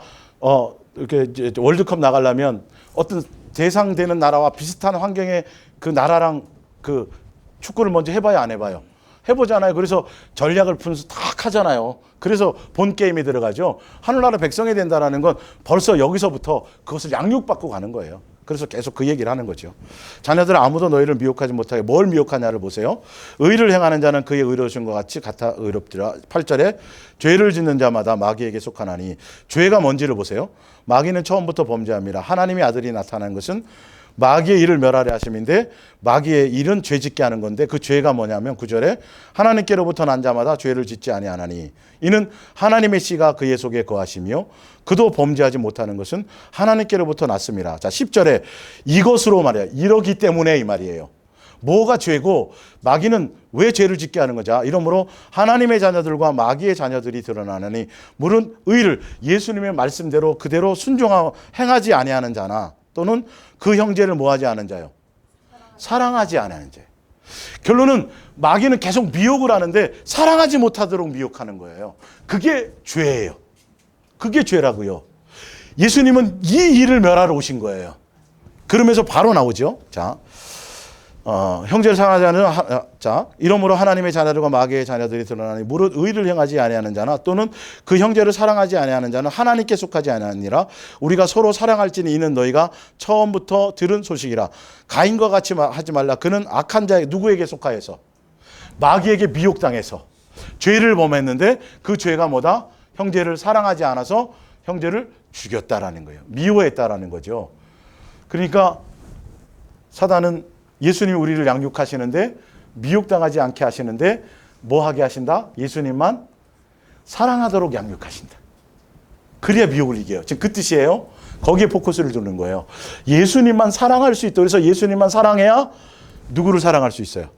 이렇게 이제 월드컵 나가려면 어떤 대상되는 나라와 비슷한 환경의 그 나라랑 그 축구를 먼저 해봐야 안 해봐요. 해보잖아요. 그래서 전략을 분수 딱 하잖아요. 그래서 본 게임에 들어가죠. 하늘나라 백성이 된다는 건 벌써 여기서부터 그것을 양육받고 가는 거예요. 그래서 계속 그 얘기를 하는 거죠. 자녀들은 아무도 너희를 미혹하지 못하게 뭘 미혹하냐를 보세요. 의를 행하는 자는 그의 의로우신 것 같이 같아 의롭더라. 8절에 죄를 짓는 자마다 마귀에게 속하나니 죄가 뭔지를 보세요. 마귀는 처음부터 범죄함이라. 하나님의 아들이 나타난 것은 마귀의 일을 멸하려 하심인데 마귀의 일은 죄 짓게 하는 건데 그 죄가 뭐냐면 9절에 하나님께로부터 난 자마다 죄를 짓지 아니하나니 이는 하나님의 씨가 그의 속에 거하시며 그도 범죄하지 못하는 것은 하나님께로부터 났습니다. 자 10절에 이것으로 말이야. 이러기 때문에 이 말이에요. 뭐가 죄고 마귀는 왜 죄를 짓게 하는 거죠? 이러므로 하나님의 자녀들과 마귀의 자녀들이 드러나느니 물은 의를 예수님의 말씀대로 그대로 순종하고 행하지 아니하는 자나 또는 그 형제를 뭐하지 않은 자요? 사랑하지 않은 자. 결론은 마귀는 계속 미혹을 하는데 사랑하지 못하도록 미혹하는 거예요. 그게 죄예요. 그게 죄라고요. 예수님은 이 일을 멸하러 오신 거예요. 그러면서 바로 나오죠. 자, 형제를 사랑하지 않는 자, 이러므로 하나님의 자녀들과 마귀의 자녀들이 드러나니 무릇 의를 행하지 아니하는 자나 또는 그 형제를 사랑하지 아니하는 자는 하나님께 속하지 아니하니라. 우리가 서로 사랑할지니 이는 너희가 처음부터 들은 소식이라. 가인과 같이 하지 말라. 그는 악한 자에 누구에게 속하여서 마귀에게 미혹당해서 죄를 범했는데 그 죄가 뭐다? 형제를 사랑하지 않아서 형제를 죽였다라는 거예요. 미워했다라는 거죠. 그러니까 사단은 예수님이 우리를 양육하시는데 미혹당하지 않게 하시는데 뭐 하게 하신다? 예수님만 사랑하도록 양육하신다. 그래야 미혹을 이겨요. 지금 그 뜻이에요. 거기에 포커스를 두는 거예요. 예수님만 사랑할 수 있다. 그래서 예수님만 사랑해야 누구를 사랑할 수 있어요?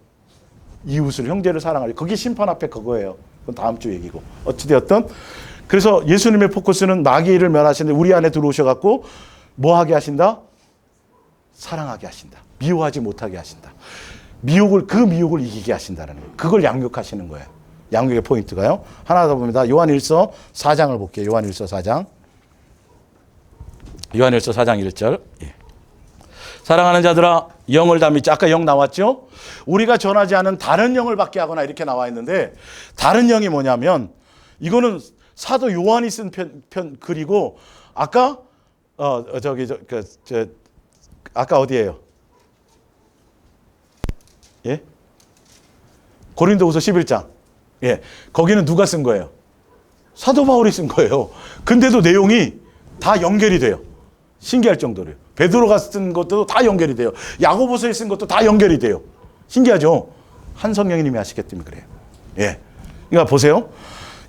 이웃을, 형제를 사랑할. 거기 심판 앞에 그거예요. 그건 다음 주 얘기고. 어찌되었든 그래서 예수님의 포커스는 마귀의 일을 멸하시는데 우리 안에 들어오셔갖고 뭐 하게 하신다? 사랑하게 하신다. 미워하지 못하게 하신다. 그 미혹을 이기게 하신다는 거예요. 그걸 양육하시는 거예요. 양육의 포인트가요. 하나 더 봅니다. 요한일서 4장을 볼게요. 요한일서 4장. 요한일서 4장 1절. 예. 사랑하는 자들아 영을 다 믿지. 아까 영 나왔죠? 우리가 전하지 않은 다른 영을 받게 하거나 이렇게 나와 있는데 다른 영이 뭐냐면 이거는 사도 요한이 쓴 편 글이고 아까 아까 어디예요? 예? 고린도후서 11장. 예. 거기는 누가 쓴 거예요? 사도 바울이 쓴 거예요. 근데도 내용이 다 연결이 돼요. 신기할 정도로요. 베드로가 쓴 것도 다 연결이 돼요. 야고보서에 쓴 것도 다 연결이 돼요. 신기하죠? 한 성령님이 하시기 때문에 그래요. 예. 그러니까 보세요.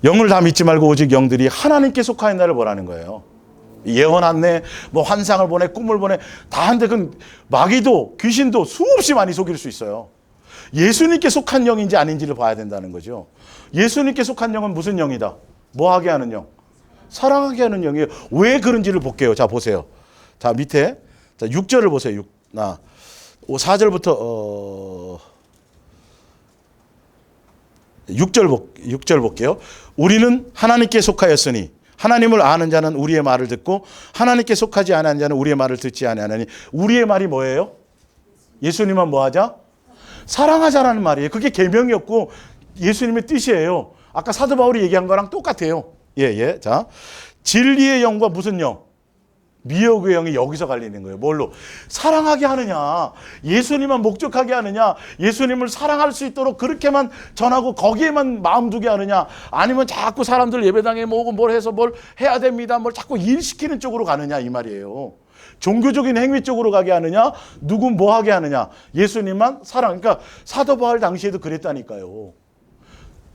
영을 다 믿지 말고 오직 영들이 하나님께 속하였나를 보라는 거예요. 예언 안내, 뭐 환상을 보내, 꿈을 보내 다 한데 그 마귀도 귀신도 수없이 많이 속일 수 있어요. 예수님께 속한 영인지 아닌지를 봐야 된다는 거죠. 예수님께 속한 영은 무슨 영이다? 뭐 하게 하는 영? 사랑하게 하는 영이에요. 왜 그런지를 볼게요. 자, 보세요. 자, 밑에 자, 6절을 보세요. 4절부터 6절 볼게요. 우리는 하나님께 속하였으니 하나님을 아는 자는 우리의 말을 듣고 하나님께 속하지 않은 자는 우리의 말을 듣지 아니하나니 우리의 말이 뭐예요? 예수님만 뭐 하자? 사랑하자라는 말이에요. 그게 계명이었고 예수님의 뜻이에요. 아까 사도 바울이 얘기한 거랑 똑같아요. 예. 자, 진리의 영과 무슨 영? 미혹의 영이 여기서 갈리는 거예요. 뭘로? 사랑하게 하느냐, 예수님만 목적하게 하느냐, 예수님을 사랑할 수 있도록 그렇게만 전하고 거기에만 마음 두게 하느냐, 아니면 자꾸 사람들 예배당에 모으고 뭘 해서 뭘 해야 됩니다, 뭘 자꾸 일시키는 쪽으로 가느냐, 이 말이에요. 종교적인 행위 쪽으로 가게 하느냐, 누구 뭐 하게 하느냐, 예수님만 사랑. 그러니까 사도 바울 당시에도 그랬다니까요.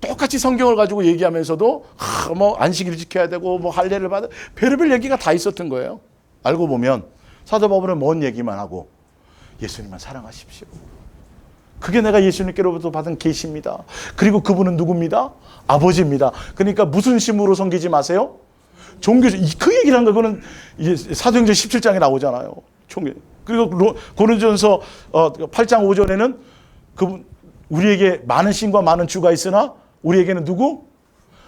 똑같이 성경을 가지고 얘기하면서도 뭐 안식일 지켜야 되고 뭐 할례를 받아, 별의별 얘기가 다 있었던 거예요. 알고 보면 사도 바울은 뭔 얘기만 하고 예수님만 사랑하십시오. 그게 내가 예수님께로부터 받은 계시입니다. 그리고 그분은 누굽니다? 아버지입니다. 그러니까 무슨 심으로 섬기지 마세요? 종교적, 그 얘기를 한 거, 그거는 사도행전 17장에 나오잖아요. 그리고 고린도전서 8장 5절에는 그분, 우리에게 많은 신과 많은 주가 있으나 우리에게는 누구?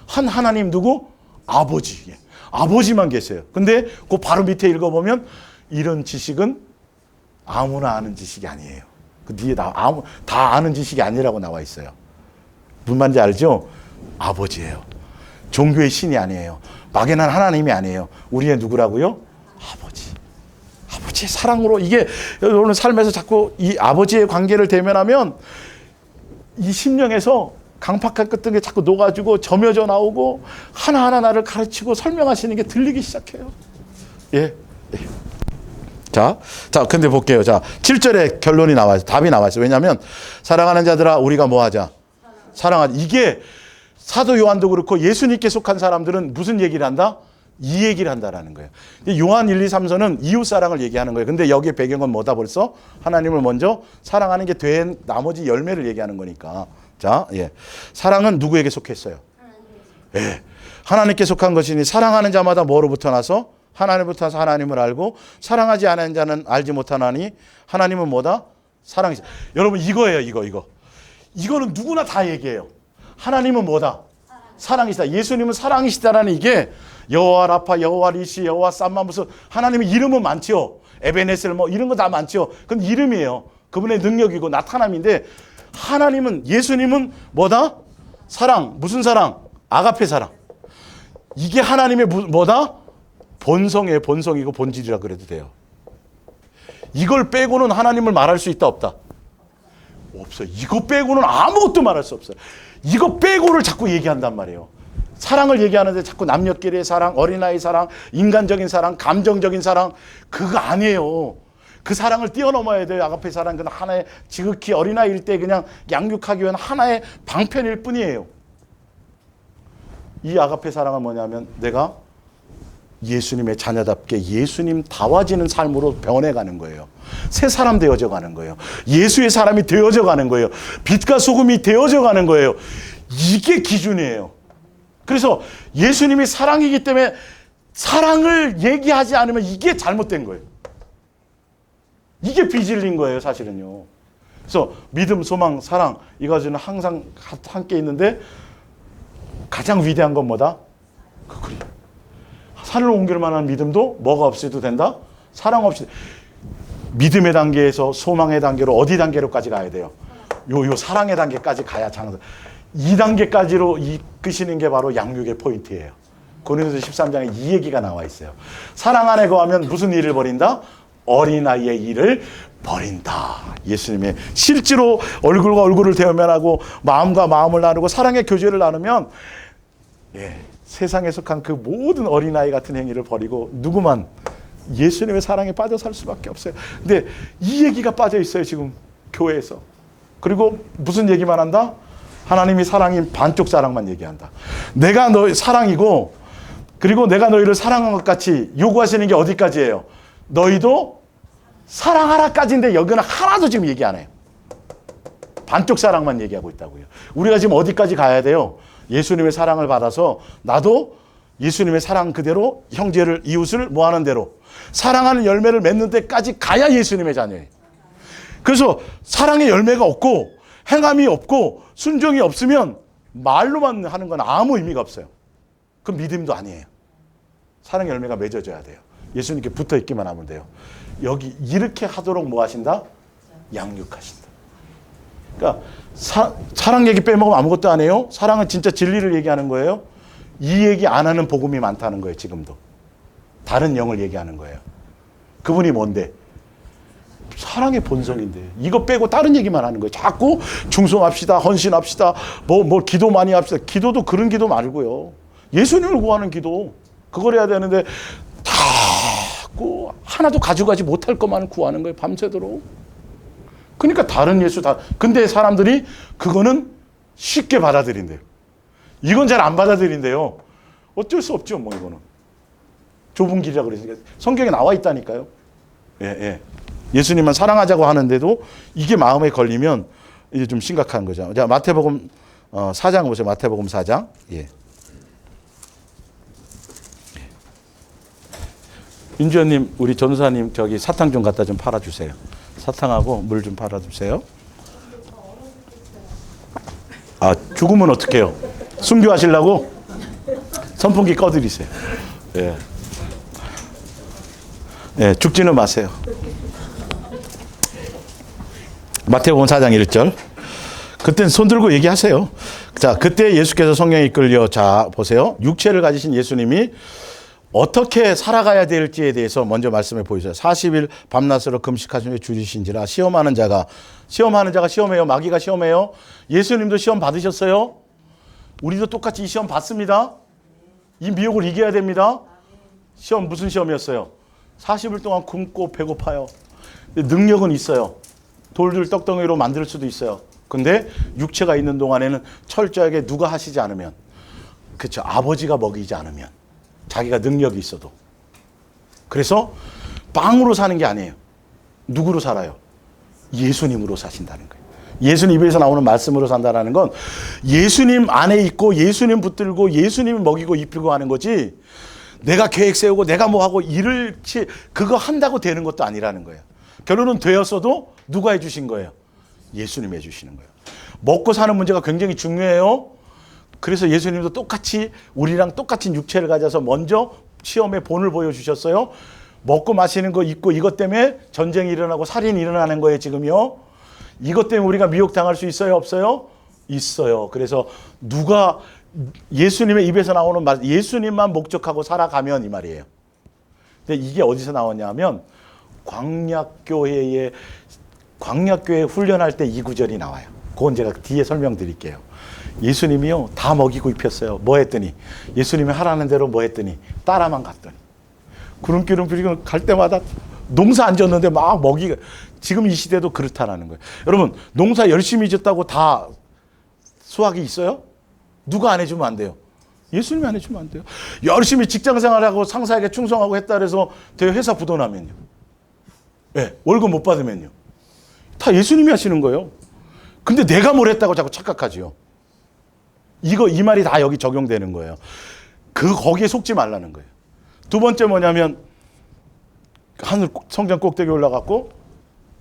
한 하나님 누구? 아버지. 아버지만 계세요. 근데 그 바로 밑에 읽어보면 이런 지식은 아무나 아는 지식이 아니에요. 그 뒤에 다 아는 지식이 아니라고 나와 있어요. 무슨 말인지 알죠? 아버지예요. 종교의 신이 아니에요. 막연한 하나님이 아니에요. 우리의 누구라고요? 아버지. 아버지의 사랑으로, 이게 오늘 삶에서 자꾸 이 아버지의 관계를 대면하면 이 심령에서 강팍한 같은 게 자꾸 녹아지고 점여져 나오고 하나하나 나를 가르치고 설명하시는 게 들리기 시작해요. 예. 자, 근데 볼게요. 자, 7절에 결론이 나와요. 답이 나와있어요. 왜냐하면 사랑하는 자들아 우리가 뭐 하자? 사랑하자. 이게 사도 요한도 그렇고 예수님께 속한 사람들은 무슨 얘기를 한다? 이 얘기를 한다라는 거예요. 요한 1, 2, 3서는 이웃사랑을 얘기하는 거예요. 근데 여기에 배경은 뭐다 벌써? 하나님을 먼저 사랑하는 게 된 나머지 열매를 얘기하는 거니까. 자, 예. 사랑은 누구에게 속했어요? 예. 하나님께 속한 것이니 사랑하는 자마다 뭐로부터 나서? 하나님부터 나서 하나님을 알고 사랑하지 않은 자는 알지 못하나니 하나님은 뭐다? 사랑이죠. 여러분 이거예요. 이거는 누구나 다 얘기해요. 하나님은 뭐다? 사랑이시다. 예수님은 사랑이시다라는 이게 여호와 라파, 여호와 리시, 여호와 쌈마 무슨 하나님의 이름은 많죠. 에베네셀 뭐 이런 거 다 많죠. 그건 이름이에요. 그분의 능력이고 나타남인데 하나님은, 예수님은 뭐다? 사랑. 무슨 사랑? 아가페 사랑. 이게 하나님의 뭐다? 본성이에요. 본성이고 본질이라 그래도 돼요. 이걸 빼고는 하나님을 말할 수 있다 없다? 없어요. 이거 빼고는 아무것도 말할 수 없어요. 이거 빼고를 자꾸 얘기한단 말이에요. 사랑을 얘기하는데 자꾸 남녀끼리의 사랑, 어린아이 사랑, 인간적인 사랑, 감정적인 사랑, 그거 아니에요. 그 사랑을 뛰어넘어야 돼요. 아가페 사랑, 그건 하나의 지극히 어린아이일 때 그냥 양육하기 위한 하나의 방편일 뿐이에요. 이 아가페 사랑은 뭐냐면 내가 예수님의 자녀답게 예수님다워지는 삶으로 변해가는 거예요. 새 사람 되어져 가는 거예요. 예수의 사람이 되어져 가는 거예요. 빛과 소금이 되어져 가는 거예요. 이게 기준이에요. 그래서 예수님이 사랑이기 때문에 사랑을 얘기하지 않으면 이게 잘못된 거예요. 이게 비질린 거예요, 사실은요. 그래서 믿음, 소망, 사랑 이 가지는 항상 함께 있는데 가장 위대한 건 뭐다? 그거예요. 산을 옮길 만한 믿음도 뭐가 없어도 된다? 사랑 없이. 믿음의 단계에서 소망의 단계로 어디 단계로까지 가야 돼요? 요 사랑의 단계까지 가야 장사. 이 단계까지로 이끄시는 게 바로 양육의 포인트예요. 고린도서 13장에 이 얘기가 나와 있어요. 사랑 안에 거하면 무슨 일을 벌인다? 어린아이의 일을 버린다. 예수님의 실제로 얼굴과 얼굴을 대면하고 마음과 마음을 나누고 사랑의 교제를 나누면 세상에 속한 그 모든 어린아이 같은 행위를 버리고 누구만 예수님의 사랑에 빠져 살 수밖에 없어요. 근데 이 얘기가 빠져 있어요, 지금 교회에서. 그리고 무슨 얘기만 한다? 하나님이 사랑인 반쪽 사랑만 얘기한다. 내가 너 사랑이고 그리고 내가 너희를 사랑한 것 같이 요구하시는 게 어디까지예요? 너희도 사랑하라까지인데 여기는 하나도 지금 얘기 안 해요. 반쪽 사랑만 얘기하고 있다고요. 우리가 지금 어디까지 가야 돼요? 예수님의 사랑을 받아서 나도 예수님의 사랑 그대로 형제를 이웃을 뭐 하는 대로 사랑하는 열매를 맺는 데까지 가야 예수님의 자녀예요. 그래서 사랑의 열매가 없고 행함이 없고 순종이 없으면 말로만 하는 건 아무 의미가 없어요. 그건 믿음도 아니에요. 사랑의 열매가 맺어져야 돼요. 예수님께 붙어 있기만 하면 돼요. 여기 이렇게 하도록 뭐 하신다? 양육하신다. 그러니까 사랑 얘기 빼먹으면 아무것도 안 해요. 사랑은 진짜 진리를 얘기하는 거예요. 이 얘기 안 하는 복음이 많다는 거예요. 지금도. 다른 영을 얘기하는 거예요. 그분이 뭔데? 사랑의 본성인데 이거 빼고 다른 얘기만 하는 거예요. 자꾸 충성합시다, 헌신합시다, 뭐 기도 많이 합시다. 기도도 그런 기도 말고요. 예수님을 구하는 기도 그걸 해야 되는데 자꾸 하나도 가져가지 못할 것만 구하는 거예요. 밤새도록. 그러니까 다른 예수 다. 근데 사람들이 그거는 쉽게 받아들인대요. 이건 잘 안 받아들인대요. 어쩔 수 없죠, 뭐 이거는. 좁은 길이라 그랬으니까 성경에 나와 있다니까요. 예. 예수님만 사랑하자고 하는데도 이게 마음에 걸리면 이제 좀 심각한 거죠. 자, 마태복음 4장 보세요. 마태복음 4장. 예. 윤주연님, 우리 전사님 저기 사탕 좀 갖다 좀 팔아주세요. 사탕하고 물 좀 팔아주세요. 아, 죽으면 어떡해요? 순교하시려고? 선풍기 꺼드리세요. 예. 예, 죽지는 마세요. 마태복음 4장 1절. 그땐 손 들고 얘기하세요. 자, 그때 예수께서 성령에 이끌려, 자, 보세요. 육체를 가지신 예수님이 어떻게 살아가야 될지에 대해서 먼저 말씀해 보이세요. 40일 밤낮으로 금식하시며 줄이신지라. 시험하는 자가 시험해요. 마귀가 시험해요. 예수님도 시험 받으셨어요. 우리도 똑같이 이 시험 받습니다. 이 미혹을 이겨야 됩니다. 시험 무슨 시험이었어요? 40일 동안 굶고 배고파요. 능력은 있어요. 돌들 떡덩이로 만들 수도 있어요. 근데 육체가 있는 동안에는 철저하게 누가 하시지 않으면, 그렇죠, 아버지가 먹이지 않으면, 자기가 능력이 있어도. 그래서 빵으로 사는 게 아니에요. 누구로 살아요? 예수님으로 사신다는 거예요. 예수님 입에서 나오는 말씀으로 산다는 건 예수님 안에 있고 예수님 붙들고 예수님 먹이고 입히고 하는 거지, 내가 계획 세우고 내가 뭐 하고 일을 그거 한다고 되는 것도 아니라는 거예요. 결론은 되었어도 누가 해주신 거예요? 예수님이 해주시는 거예요. 먹고 사는 문제가 굉장히 중요해요. 그래서 예수님도 똑같이 우리랑 똑같은 육체를 가져서 먼저 시험의 본을 보여주셨어요. 먹고 마시는 거 있고 이것 때문에 전쟁이 일어나고 살인이 일어나는 거예요. 지금요. 이것 때문에 우리가 미혹당할 수 있어요? 없어요? 있어요. 그래서 누가 예수님의 입에서 나오는 말, 예수님만 목적하고 살아가면 이 말이에요. 근데 이게 어디서 나왔냐면 광약교회 훈련할 때 이 구절이 나와요. 그건 제가 뒤에 설명드릴게요. 예수님이요 다 먹이고 입혔어요. 뭐 했더니 예수님이 하라는 대로 뭐 했더니 따라만 갔더니 구름기름 갈 때마다 농사 안 졌는데 막 먹이가. 지금 이 시대도 그렇다라는 거예요. 여러분, 농사 열심히 짓다고 다 수확이 있어요? 누가 안 해주면 안 돼요? 예수님이 안 해주면 안 돼요. 열심히 직장생활하고 상사에게 충성하고 했다 그래서 회사 부도나면요, 네, 월급 못 받으면요, 다 예수님이 하시는 거예요. 근데 내가 뭘 했다고 자꾸 착각하지요. 이 말이 다 여기 적용되는 거예요. 거기에 속지 말라는 거예요. 두 번째 뭐냐면, 하늘 성전 꼭대기 올라갔고,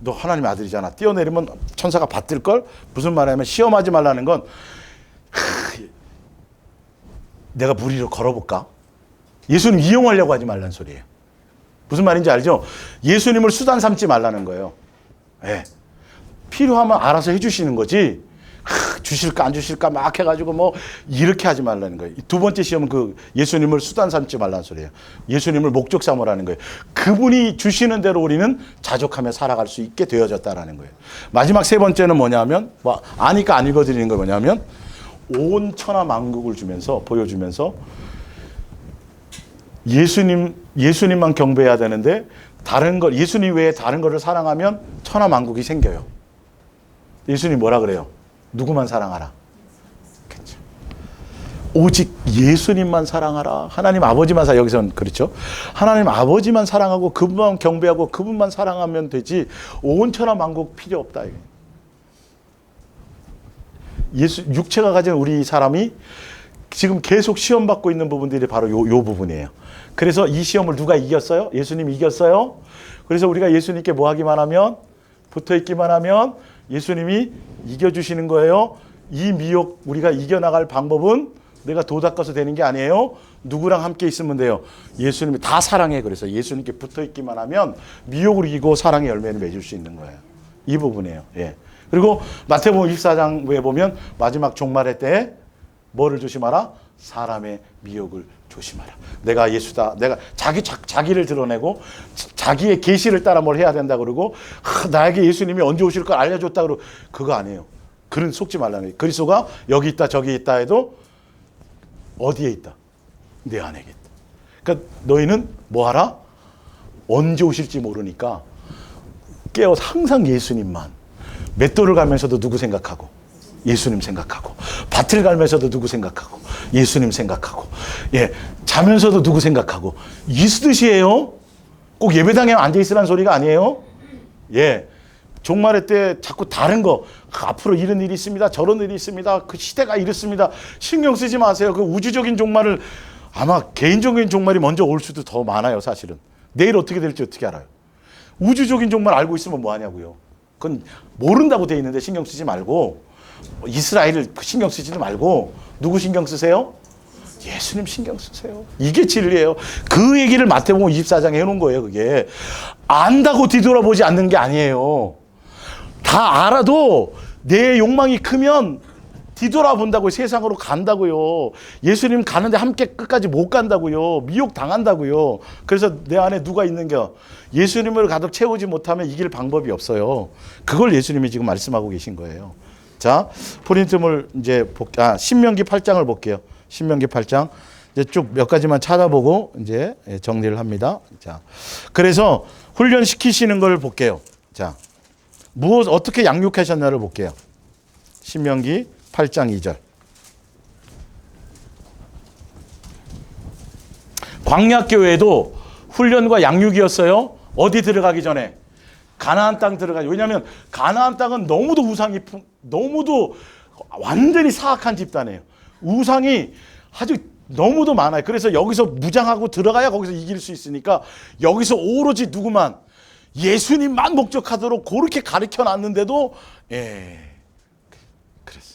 너 하나님의 아들이잖아. 뛰어내리면 천사가 받들걸? 무슨 말이냐면, 시험하지 말라는 건, 내가 물 위로 걸어볼까? 예수님 이용하려고 하지 말라는 소리예요. 무슨 말인지 알죠? 예수님을 수단 삼지 말라는 거예요. 네. 필요하면 알아서 해주시는 거지, 주실까 안 주실까 막 해가지고 뭐 이렇게 하지 말라는 거예요. 두 번째 시험은 예수님을 수단 삼지 말라는 소리예요. 예수님을 목적 삼으라는 거예요. 그분이 주시는 대로 우리는 자족하며 살아갈 수 있게 되어졌다라는 거예요. 마지막 세 번째는 뭐냐면, 아니까 안 읽어드리는 거 뭐냐면, 온 천하 만국을 보여주면서 예수님만 경배해야 되는데 예수님 외에 다른 거를 사랑하면 천하 만국이 생겨요. 예수님 뭐라 그래요? 누구만 사랑하라. 그렇죠. 오직 예수님만 사랑하라. 하나님 아버지만 여기서는 그렇죠. 하나님 아버지만 사랑하고 그분만 경배하고 그분만 사랑하면 되지 온 천하 만국 필요 없다. 육체가 가진 우리 사람이 지금 계속 시험받고 있는 부분들이 바로 요 부분이에요. 그래서 이 시험을 누가 이겼어요? 예수님이 이겼어요. 그래서 우리가 예수님께 뭐 하기만 하면, 붙어있기만 하면 예수님이 이겨주시는 거예요. 이 미혹 우리가 이겨나갈 방법은 내가 도 닦아서 되는 게 아니에요. 누구랑 함께 있으면 돼요? 예수님이 다 사랑해. 그래서 예수님께 붙어있기만 하면 미혹을 이기고 사랑의 열매를 맺을 수 있는 거예요. 이 부분이에요. 예. 그리고 마태복음 24장에 보면 마지막 종말의 때에 뭐를 조심하라? 사람의 미혹을 조심하라. 내가 예수다. 내가 자기를 드러내고 자기의 계시를 따라 뭘 해야 된다 그러고 나에게 예수님이 언제 오실 걸 알려줬다 그러고 그거 아니에요. 그런 속지 말라는 거예요. 그리스도가 여기 있다 저기 있다 해도 어디에 있다? 내 안에 있다. 그러니까 너희는 뭐하라? 언제 오실지 모르니까 깨어서 항상 예수님만. 맷돌을 가면서도 누구 생각하고? 예수님 생각하고. 밭을 갈면서도 누구 생각하고? 예수님 생각하고. 예, 자면서도 누구 생각하고. 이쓰듯이에요. 꼭 예배당에 앉아있으라는 소리가 아니에요. 예, 종말의 때 자꾸 다른 거 앞으로 이런 일이 있습니다. 저런 일이 있습니다. 그 시대가 이렇습니다. 신경 쓰지 마세요. 그 우주적인 종말을 아마 개인적인 종말이 먼저 올 수도 더 많아요. 사실은. 내일 어떻게 될지 어떻게 알아요. 우주적인 종말 알고 있으면 뭐 하냐고요. 그건 모른다고 돼 있는데 신경 쓰지 말고 이스라엘을 신경 쓰지도 말고 누구 신경 쓰세요? 예수님 신경 쓰세요. 이게 진리예요. 그 얘기를 마태복음 24장에 해놓은 거예요. 그게 안다고 뒤돌아보지 않는 게 아니에요. 다 알아도 내 욕망이 크면 뒤돌아본다고요. 세상으로 간다고요. 예수님 가는데 함께 끝까지 못 간다고요. 미혹 당한다고요. 그래서 내 안에 누가 있는겨? 예수님을 가득 채우지 못하면 이길 방법이 없어요. 그걸 예수님이 지금 말씀하고 계신 거예요. 자, 포인트물 이제 신명기 8장을 볼게요. 신명기 8장 이제 쭉 몇 가지만 찾아보고 이제 정리를 합니다. 자, 그래서 훈련 시키시는 걸 볼게요. 자, 어떻게 양육하셨나를 볼게요. 신명기 8장 2절. 광야교회도 훈련과 양육이었어요. 어디 들어가기 전에? 가나안 땅 들어가죠. 왜냐하면 가나안 땅은 너무도 너무도 완전히 사악한 집단이에요. 우상이 아주 너무도 많아요. 그래서 여기서 무장하고 들어가야 거기서 이길 수 있으니까 여기서 오로지 누구만 예수님만 목적하도록 그렇게 가르쳐 놨는데도 그랬어.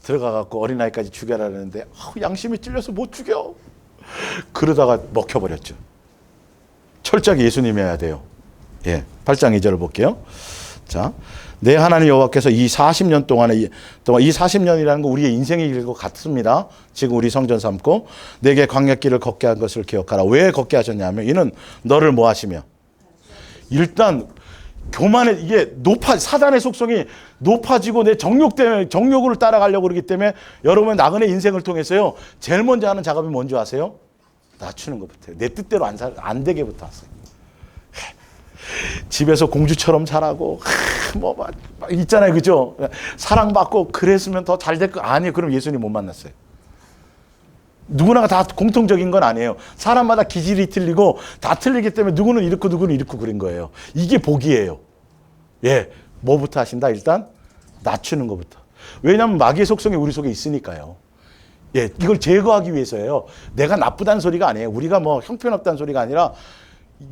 들어가갖고 어린아이까지 죽여라는데 양심이 찔려서 못 죽여. 그러다가 먹혀버렸죠. 철저하게 예수님이어야 돼요. 8장 2절을 볼게요. 자, 내 하나님 여호와께서 이 40년 동안에 이 40년이라는 거 우리의 인생일 것 같습니다. 지금 우리 성전 삼고 내게 광야길을 걷게 한 것을 기억하라. 왜 걷게 하셨냐면 이는 너를 뭐 하시며 일단 교만의 이게 사단의 속성이 높아지고 내 정욕을 따라가려고 그러기 때문에 여러분 나그네 인생을 통해서요. 제일 먼저 하는 작업이 뭔지 아세요? 낮추는 것부터요. 내 뜻대로 안 되게부터 하세요. 집에서 공주처럼 자라고 있잖아요. 그죠? 사랑받고 그랬으면 더 잘 될 거 아니에요. 그럼 예수님 못 만났어요. 누구나가 다 공통적인 건 아니에요. 사람마다 기질이 틀리고 다 틀리기 때문에 누구는 이렇고 누구는 이렇고 그런 거예요. 이게 복이에요. 뭐부터 하신다? 일단 낮추는 것부터. 왜냐하면 마귀의 속성이 우리 속에 있으니까요. 이걸 제거하기 위해서예요. 내가 나쁘다는 소리가 아니에요. 우리가 뭐 형편없다는 소리가 아니라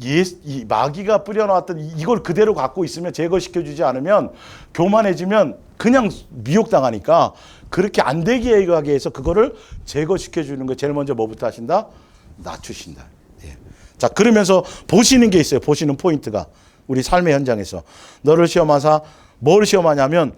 이 마귀가 뿌려놓았던 이걸 그대로 갖고 있으면 제거시켜주지 않으면 교만해지면 그냥 미혹당하니까 그렇게 안 되게 하기 위해서 그거를 제거시켜주는 거 제일 먼저 뭐부터 하신다? 낮추신다. 자, 그러면서 보시는 게 있어요. 보시는 포인트가 우리 삶의 현장에서 너를 시험하사 뭘 시험하냐면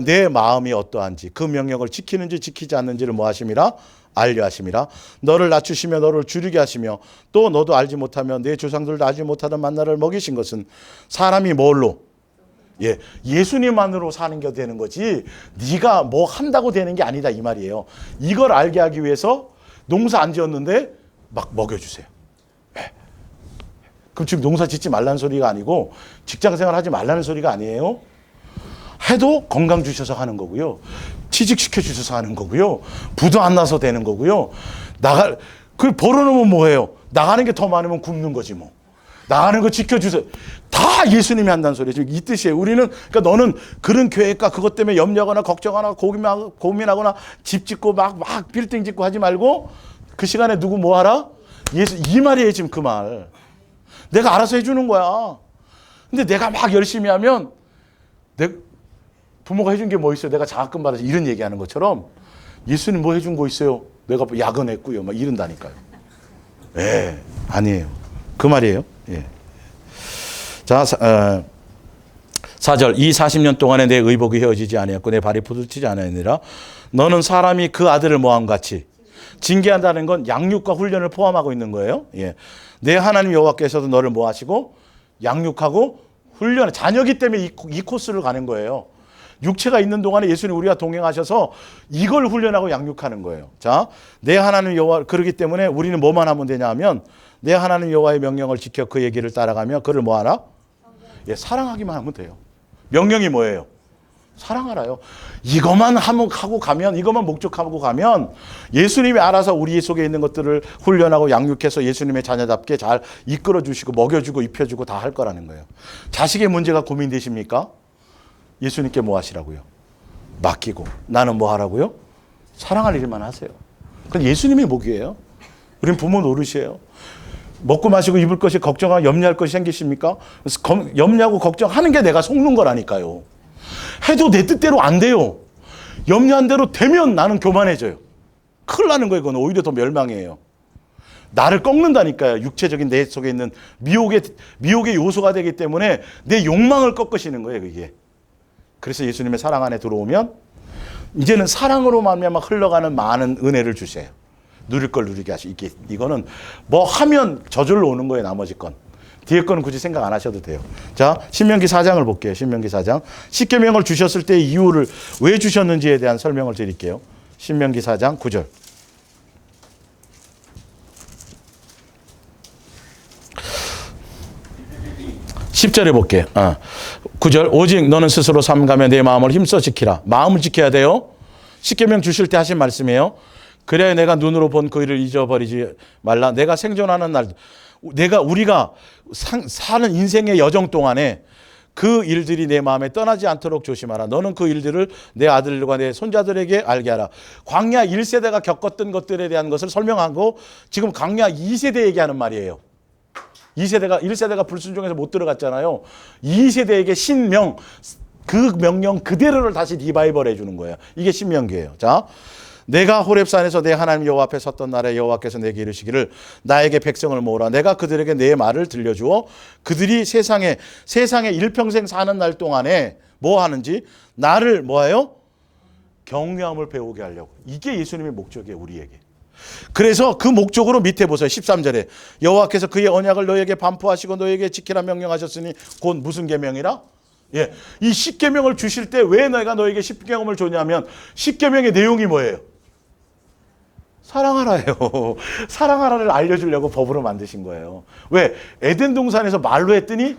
내 마음이 어떠한지 그 명령을 지키는지 지키지 않는지를 뭐 하심이라? 알려 하심이라. 너를 낮추시며 너를 줄이게 하시며 또 너도 알지 못하며 내 조상들도 알지 못하던 만나를 먹이신 것은 사람이 뭘로? 예수님만으로 사는 게 되는 거지 네가 뭐 한다고 되는 게 아니다 이 말이에요. 이걸 알게 하기 위해서 농사 안 지었는데 막 먹여주세요. 그럼 지금 농사 짓지 말라는 소리가 아니고 직장생활 하지 말라는 소리가 아니에요. 해도 건강 주셔서 하는 거고요. 취직시켜 주셔서 하는 거고요. 부도 안 나서 되는 거고요. 그 벌어놓으면 뭐예요? 나가는 게 더 많으면 굶는 거지 뭐. 나가는 거 지켜주세요. 다 예수님이 한다는 소리죠. 이 뜻이에요. 우리는 그러니까 너는 그런 계획과 그것 때문에 염려하거나 걱정하거나 고민하거나 집 짓고 막 빌딩 짓고 하지 말고 그 시간에 누구 뭐 하라? 이 말이에요 지금 그 말. 내가 알아서 해주는 거야. 근데 내가 막 열심히 하면 부모가 해준 게 뭐 있어요? 내가 장학금 받아서 이런 얘기하는 것처럼 예수님 뭐 해준 거 있어요? 내가 야근했고요. 막 이런다니까요. 아니에요. 그 말이에요. 자, 4절 이 40년 동안에 내 의복이 헤어지지 아니었고 내 발이 부딪히지 아니하니라. 너는 사람이 그 아들을 모함 같이 징계한다는 건 양육과 훈련을 포함하고 있는 거예요. 예. 내 하나님 여호와께서도 너를 뭐 하시고 양육하고 훈련, 자녀기 때문에 이 코스를 가는 거예요. 육체가 있는 동안에 예수님 우리와 동행하셔서 이걸 훈련하고 양육하는 거예요. 자, 내 하나님 여호와, 그러기 때문에 우리는 뭐만 하면 되냐 하면 내 하나님 여호와의 명령을 지켜 그 얘기를 따라가며 그를 뭐 하라? 예, 사랑하기만 하면 돼요. 명령이 뭐예요? 사랑하라요. 이것만 하고 가면, 이것만 목적하고 가면 예수님이 알아서 우리 속에 있는 것들을 훈련하고 양육해서 예수님의 자녀답게 잘 이끌어 주시고 먹여주고 입혀주고 다 할 거라는 거예요. 자식의 문제가 고민되십니까? 예수님께 뭐 하시라고요? 맡기고. 나는 뭐 하라고요? 사랑할 일만 하세요. 그건 예수님의 목이에요. 우린 부모 노릇이에요. 먹고 마시고 입을 것이 걱정하고 염려할 것이 생기십니까? 염려하고 걱정하는 게 내가 속는 거라니까요. 해도 내 뜻대로 안 돼요. 염려한 대로 되면 나는 교만해져요. 큰일 나는 거예요. 그건 오히려 더 멸망이에요. 나를 꺾는다니까요. 육체적인 내 속에 있는 미혹의 요소가 되기 때문에 내 욕망을 꺾으시는 거예요. 그게. 그래서 예수님의 사랑 안에 들어오면 이제는 사랑으로 말미암아 흘러가는 많은 은혜를 주세요. 누릴 걸 누리게 하시고. 이거는 뭐 하면 저절로 오는 거예요. 나머지 건. 뒤에 거는 굳이 생각 안 하셔도 돼요. 자, 신명기 4장을 볼게요. 신명기 4장. 십계명을 주셨을 때의 이유를 왜 주셨는지에 대한 설명을 드릴게요. 신명기 4장 9절. 10절에 볼게요. 9절. 오직 너는 스스로 삼가며 내 마음을 힘써 지키라. 마음을 지켜야 돼요. 십계명 주실 때 하신 말씀이에요. 그래야 내가 눈으로 본 그 일을 잊어버리지 말라. 내가 생존하는 날, 우리가 사는 인생의 여정 동안에 그 일들이 내 마음에 떠나지 않도록 조심하라. 너는 그 일들을 내 아들과 내 손자들에게 알게 하라. 광야 1세대가 겪었던 것들에 대한 것을 설명하고 지금 광야 2세대 얘기하는 말이에요. 1세대가 불순종해서 못 들어갔잖아요. 2세대에게 신명, 그 명령 그대로를 다시 리바이벌 해주는 거예요. 이게 신명기예요. 자, 내가 호렙산에서 내 하나님 여호와 앞에 섰던 날에 여호와께서 내게 이르시기를 나에게 백성을 모으라. 내가 그들에게 내 말을 들려주어 그들이 세상에 일평생 사는 날 동안에 뭐 하는지 나를 뭐예요? 경외함을 배우게 하려고. 이게 예수님의 목적이에요. 우리에게. 그래서 그 목적으로 밑에 보세요. 13절에 여호와께서 그의 언약을 너에게 반포하시고 너에게 지키라 명령하셨으니 곧 무슨 계명이라? 예, 이 십계명을 주실 때 왜 내가 너에게 십계명을 줬냐면 십계명의 내용이 뭐예요? 사랑하라예요. 사랑하라를 알려주려고 법으로 만드신 거예요. 왜? 에덴 동산에서 말로 했더니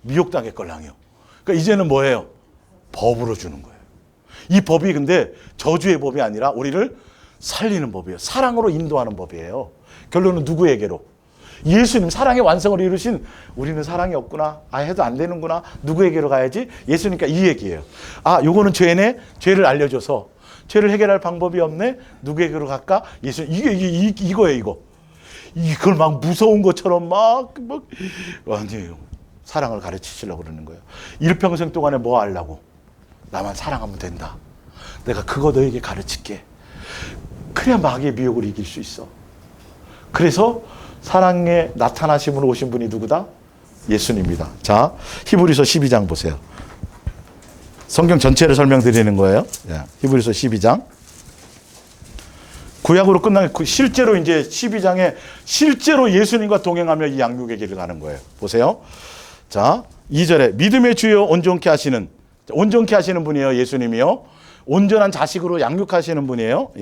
미혹당했걸랑요. 그러니까 이제는 뭐예요? 법으로 주는 거예요. 이 법이 근데 저주의 법이 아니라 우리를 살리는 법이에요. 사랑으로 인도하는 법이에요. 결론은 누구에게로? 예수님 사랑의 완성을 이루신 우리는 사랑이 없구나. 해도 안 되는구나. 누구에게로 가야지? 예수님께 이 얘기예요. 요거는 죄네. 죄를 알려줘서 죄를 해결할 방법이 없네. 누구에게로 갈까? 예수. 이거예요. 이거. 이걸 막 무서운 것처럼 아니에요. 사랑을 가르치시려고 그러는 거예요. 일평생 동안에 뭐 하려고? 나만 사랑하면 된다. 내가 그거 너에게 가르칠게. 그래야 마귀의 미혹을 이길 수 있어. 그래서 사랑에 나타나심으로 오신 분이 누구다? 예수님입니다. 자, 히브리서 12장 보세요. 성경 전체를 설명드리는 거예요. 히브리서 12장. 구약으로 끝나면 실제로 이제 12장에 실제로 예수님과 동행하며 이 양육의 길을 가는 거예요. 보세요. 자, 2절에 믿음의 주여 온전케 하시는 분이에요. 예수님이요. 온전한 자식으로 양육하시는 분이에요.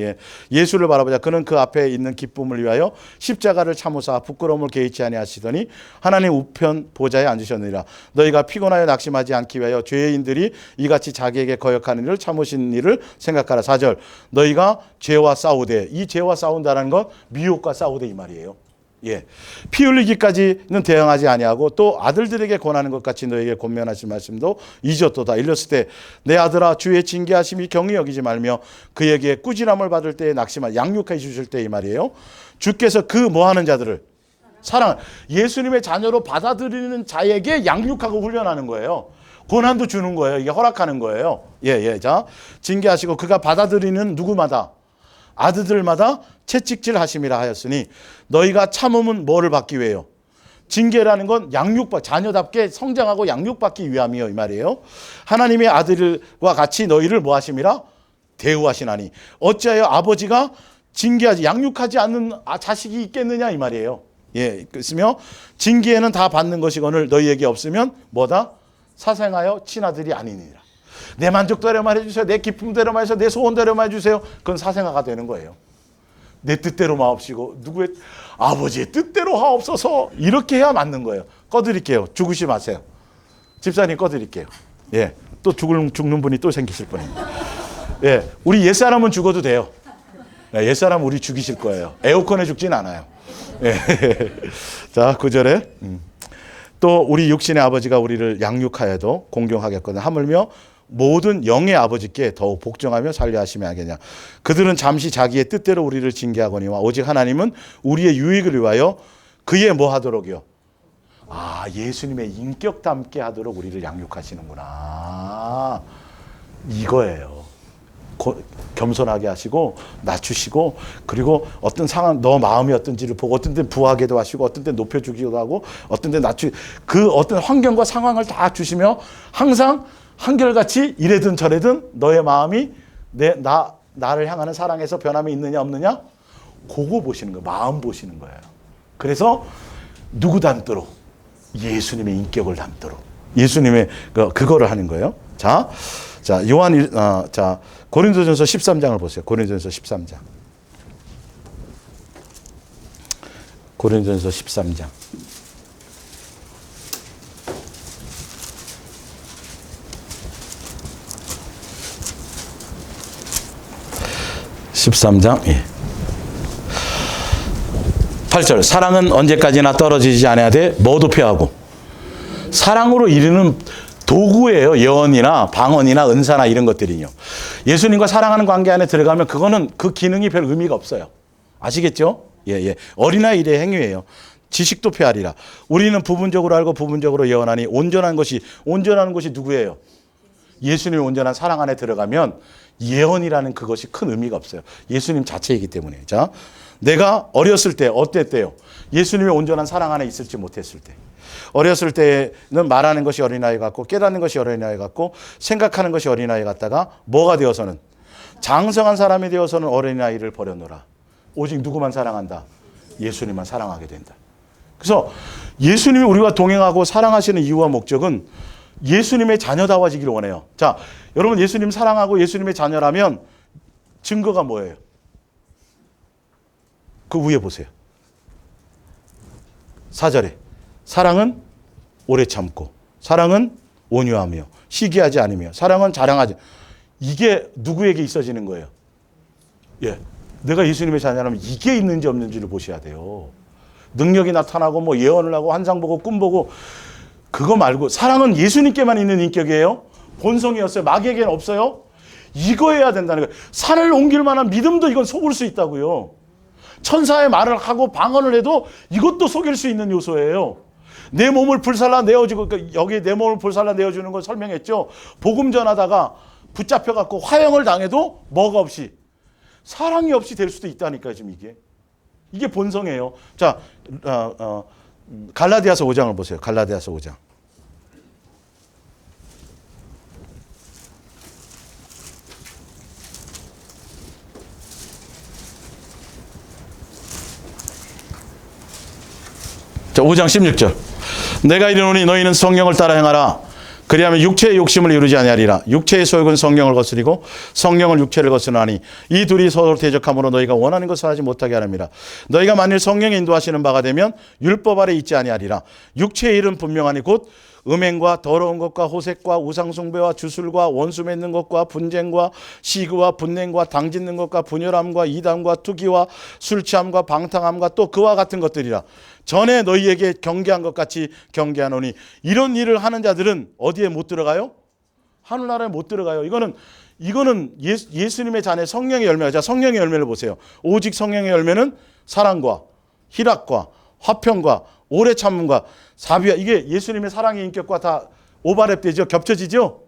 예수를 바라보자. 그는 그 앞에 있는 기쁨을 위하여 십자가를 참으사 부끄러움을 개의치 아니하시더니 하나님 우편 보좌에 앉으셨느니라. 너희가 피곤하여 낙심하지 않기 위하여 죄인들이 이같이 자기에게 거역하는 일을 참으신 일을 생각하라. 4절. 너희가 죄와 싸우되. 이 죄와 싸운다는 건 미혹과 싸우되 이 말이에요. 피 흘리기까지는 대응하지 아니하고 또 아들들에게 권하는 것 같이 너에게 권면하신 말씀도 잊었도다. 일렀을 때 내 아들아 주의 징계하심이 경히 여기지 말며 그에게 꾸지람을 받을 때에 낙심하 양육해 주실 때 이 말이에요. 주께서 그 뭐하는 자들을 사랑, 예수님의 자녀로 받아들이는 자에게 양육하고 훈련하는 거예요. 권한도 주는 거예요. 이게 허락하는 거예요. 자, 징계하시고 그가 받아들이는 누구마다 아들들마다 채찍질 하심이라 하였으니 너희가 참음은 뭐를 받기 위해요? 징계라는 건 자녀답게 성장하고 양육받기 위함이요 이 말이에요. 하나님의 아들과 같이 너희를 뭐 하심이라? 대우하시나니 어찌하여 아버지가 징계하지 양육하지 않는 자식이 있겠느냐 이 말이에요. 예, 그랬으며 징계에는 다 받는 것이거늘 너희에게 없으면 뭐다? 사생하여 친아들이 아니니라. 내 만족대로만 해주세요. 내 기쁨대로만 해서 내 소원대로만 해주세요. 그건 사생아가 되는 거예요. 내 뜻대로 마옵시고 누구의 아버지의 뜻대로 하옵소서 이렇게 해야 맞는 거예요. 꺼드릴게요. 죽으시 마세요. 집사님 꺼드릴게요. 예, 또 죽는 분이 또 생기실 뻔입니다. 예, 우리 옛사람은 죽어도 돼요. 옛사람 우리 죽이실 거예요. 에어컨에 죽진 않아요. 예. 자, 9절에 또 우리 육신의 아버지가 우리를 양육하여도 공경하겠거든 하물며 모든 영의 아버지께 더욱 복종하며 살려 하시면 하겠냐. 그들은 잠시 자기의 뜻대로 우리를 징계하거니와 오직 하나님은 우리의 유익을 위하여 그의 뭐 하도록이요. 예수님의 인격 닮게 하도록 우리를 양육하시는구나. 이거예요. 겸손하게 하시고 낮추시고 그리고 어떤 상황 너 마음이 어떤지를 보고 어떤 때 부하게도 하시고 어떤 때 높여주기도 하고 어떤 때 그 어떤 환경과 상황을 다 주시며 항상 한결같이 이래든 저래든 너의 마음이 나를 향하는 사랑에서 변함이 있느냐 없느냐 그거 보시는 거예요. 마음 보시는 거예요. 그래서 누구 닮도록? 예수님의 인격을 닮도록 예수님의 그거를 하는 거예요. 자 고린도전서 13장을 보세요. 고린도전서 13장. 고린도전서 13장. 13장 8절 사랑은 언제까지나 떨어지지 않아야 돼 뭐도 피하고 사랑으로 이르는 도구예요. 예언이나 방언이나 은사나 이런 것들이요. 예수님과 사랑하는 관계 안에 들어가면 그거는 그 기능이 별 의미가 없어요. 아시겠죠? 예. 어린아이 일의 행위예요. 지식도 피하리라. 우리는 부분적으로 알고 부분적으로 예언하니 온전한 것이 누구예요? 예수님의 온전한 사랑 안에 들어가면 예언이라는 그것이 큰 의미가 없어요. 예수님 자체이기 때문에. 자, 내가 어렸을 때 어땠대요? 예수님의 온전한 사랑 안에 있을지 못했을 때. 어렸을 때는 말하는 것이 어린아이 같고 깨닫는 것이 어린아이 같고 생각하는 것이 어린아이 같다가 뭐가 되어서는 장성한 사람이 되어서는 어린아이를 버려놓으라. 오직 누구만 사랑한다? 예수님만 사랑하게 된다. 그래서 예수님이 우리와 동행하고 사랑하시는 이유와 목적은 예수님의 자녀다워지기를 원해요. 자, 여러분 예수님 사랑하고 예수님의 자녀라면 증거가 뭐예요? 그 위에 보세요. 4절에 사랑은 오래 참고 사랑은 온유하며 시기하지 않으며 사랑은 자랑하지. 이게 누구에게 있어지는 거예요? 예, 내가 예수님의 자녀라면 이게 있는지 없는지를 보셔야 돼요. 능력이 나타나고 뭐 예언을 하고 환상 보고 꿈 보고 그거 말고 사랑은 예수님께만 있는 인격이에요. 본성이었어요. 마귀에게는 없어요. 이거 해야 된다는 거예요. 산을 옮길 만한 믿음도 이건 속을 수 있다고요. 천사의 말을 하고 방언을 해도 이것도 속일 수 있는 요소예요. 내 몸을 불살라 내어주고 여기 내 몸을 불살라 내어주는 걸 설명했죠. 복음 전하다가 붙잡혀갖고 화형을 당해도 뭐가 없이 사랑이 없이 될 수도 있다니까요. 지금 이게 본성이에요. 자, 갈라디아서 5장을 보세요. 갈라디아서 5장. 자, 5장 16절. 내가 이르노니 너희는 성령을 따라 행하라. 그리하면 육체의 욕심을 이루지 아니하리라. 육체의 소욕은 성령을 거스리고 성령은 육체를 거스르나니 이 둘이 서로 대적함으로 너희가 원하는 것을 하지 못하게 하렵니다. 너희가 만일 성령의 인도하시는 바가 되면 율법 아래 있지 아니하리라. 육체의 일은 분명하니 곧 음행과 더러운 것과 호색과 우상숭배와 주술과 원수 맺는 것과 분쟁과 시기와 분냉과 당짓는 것과 분열함과 이담과 투기와 술취함과 방탕함과 또 그와 같은 것들이라. 전에 너희에게 경계한 것 같이 경계하노니 이런 일을 하는 자들은 어디에 못 들어가요? 하늘나라에 못 들어가요. 이거는 예수님의 자녀 성령의 열매가. 자, 성령의 열매를 보세요. 오직 성령의 열매는 사랑과 희락과 화평과 오래 참음과 사비와. 이게 예수님의 사랑의 인격과 다 오버랩되죠. 겹쳐지죠.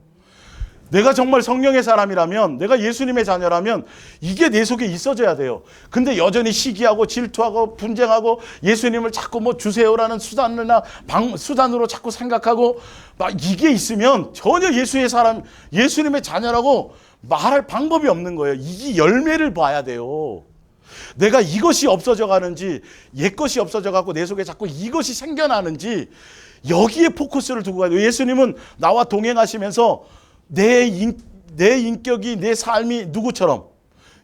내가 정말 성령의 사람이라면, 내가 예수님의 자녀라면 이게 내 속에 있어져야 돼요. 근데 여전히 시기하고 질투하고 분쟁하고 예수님을 자꾸 뭐 주세요라는 수단으로 자꾸 생각하고 막 이게 있으면 전혀 예수님의 자녀라고 말할 방법이 없는 거예요. 이 열매를 봐야 돼요. 내가 이것이 없어져 가는지, 옛 것이 없어져 갖고 내 속에 자꾸 이것이 생겨나는지 여기에 포커스를 두고 가야 돼요. 예수님은 나와 동행하시면서 내 인격이, 내 삶이 누구처럼,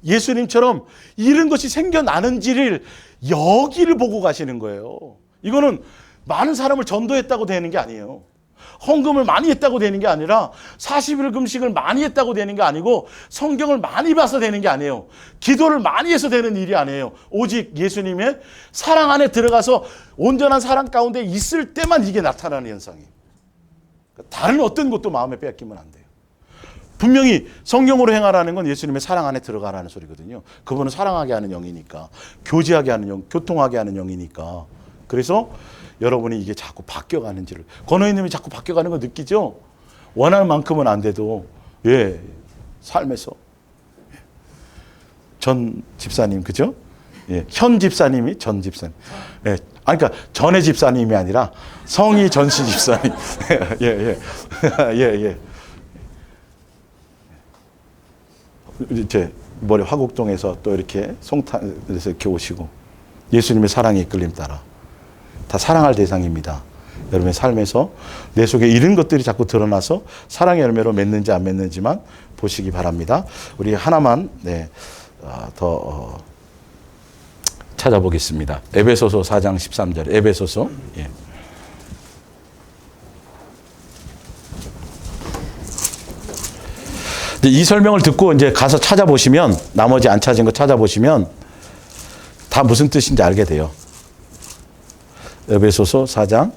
예수님처럼 이런 것이 생겨나는지를 여기를 보고 가시는 거예요. 이거는 많은 사람을 전도했다고 되는 게 아니에요. 헌금을 많이 했다고 되는 게 아니라 40일 금식을 많이 했다고 되는 게 아니고 성경을 많이 봐서 되는 게 아니에요. 기도를 많이 해서 되는 일이 아니에요. 오직 예수님의 사랑 안에 들어가서 온전한 사랑 가운데 있을 때만 이게 나타나는 현상이에요. 다른 어떤 것도 마음에 빼앗기면 안 돼요. 분명히 성경으로 행하라는 건 예수님의 사랑 안에 들어가라는 소리거든요. 그분은 사랑하게 하는 영이니까, 교제하게 하는 영, 교통하게 하는 영이니까. 그래서 여러분이 이게 자꾸 바뀌어가는지를, 권호인님이 자꾸 바뀌어가는 거 느끼죠? 원하는 만큼은 안 돼도, 예, 삶에서. 전 집사님, 그죠? 예, 현 집사님이 전 집사님. 예, 그러니까 전의 집사님이 아니라 성이 전시 집사님. 예, 예, 예, 예. 이제 머리 화곡동에서 또 이렇게 송탄에서 이렇게 오시고 예수님의 사랑에 이끌림 따라 다 사랑할 대상입니다. 여러분의 삶에서 내 속에 이런 것들이 자꾸 드러나서 사랑의 열매로 맺는지 안 맺는지만 보시기 바랍니다. 우리 하나만 더 찾아보겠습니다. 에베소서 4장 13절. 에베소서. 예. 이 설명을 듣고 이제 가서 찾아보시면, 나머지 안 찾은 거 찾아보시면 다 무슨 뜻인지 알게 돼요. 에베소서 4장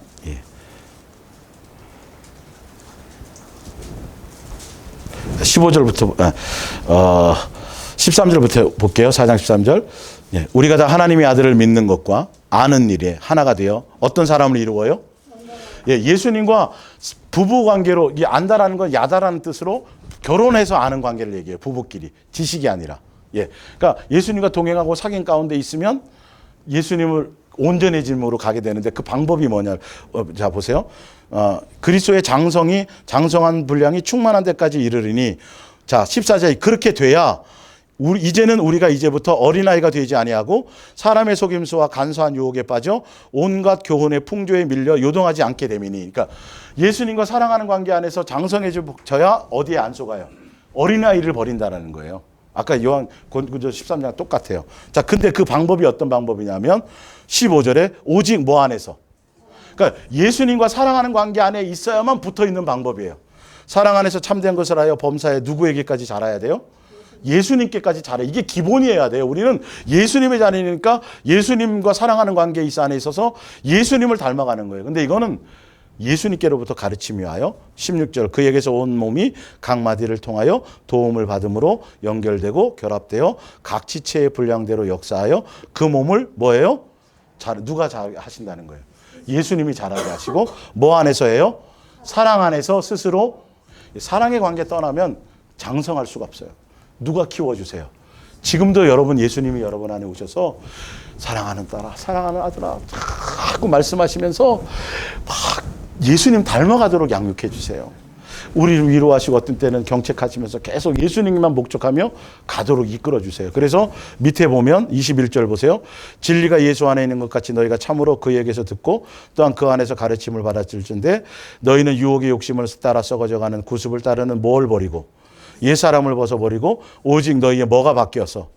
15절부터 13절부터 볼게요. 4장 13절. 예, 우리가 다 하나님의 아들을 믿는 것과 아는 일에 하나가 되어 어떤 사람을 이루어요? 예, 예수님과 부부 관계로, 이 안다라는 건 야다라는 뜻으로 결혼해서 아는 관계를 얘기해요. 부부끼리. 지식이 아니라. 예. 그러니까 예수님과 동행하고 사귐 가운데 있으면 예수님을 온전해짐으로 가게 되는데 그 방법이 뭐냐. 자, 보세요. 그리스도의 장성한 분량이 충만한 데까지 이르리니, 자, 14절에 그렇게 돼야 이제는 우리가 이제부터 어린아이가 되지 아니하고 사람의 속임수와 간사한 유혹에 빠져 온갖 교훈의 풍조에 밀려 요동하지 않게 됨이니. 그러니까 예수님과 사랑하는 관계 안에서 장성해져야 어디에 안 속아요? 어린아이를 버린다라는 거예요. 아까 요한 13장 똑같아요. 자, 근데 그 방법이 어떤 방법이냐면 15절에 오직 뭐 안에서? 그러니까 예수님과 사랑하는 관계 안에 있어야만 붙어 있는 방법이에요. 사랑 안에서 참된 것을 하여 범사에 누구에게까지 자라야 돼요? 예수님께까지 자라. 이게 기본이어야 돼요. 우리는 예수님의 자녀니까 예수님과 사랑하는 관계에 안에 있어서 예수님을 닮아가는 거예요. 근데 이거는 예수님께로부터 가르침이 와요. 16절 그에게서 온 몸이 각 마디를 통하여 도움을 받음으로 연결되고 결합되어 각 지체의 분량대로 역사하여 그 몸을 뭐예요? 누가 하신다는 거예요? 예수님이 잘하게 하시고 뭐 안에서 해요? 사랑 안에서 스스로. 사랑의 관계 떠나면 장성할 수가 없어요. 누가 키워주세요? 지금도 여러분, 예수님이 여러분 안에 오셔서 사랑하는 딸아, 사랑하는 아들아 자꾸 말씀하시면서 막 예수님 닮아가도록 양육해 주세요. 우리를 위로하시고 어떤 때는 경책하시면서 계속 예수님만 목적하며 가도록 이끌어 주세요. 그래서 밑에 보면 21절 보세요. 진리가 예수 안에 있는 것 같이 너희가 참으로 그에게서 듣고 또한 그 안에서 가르침을 받았을진데 너희는 유혹의 욕심을 따라 썩어져가는 구습을 따르는 뭘 버리고 옛사람을 벗어버리고 오직 너희의 뭐가 바뀌어서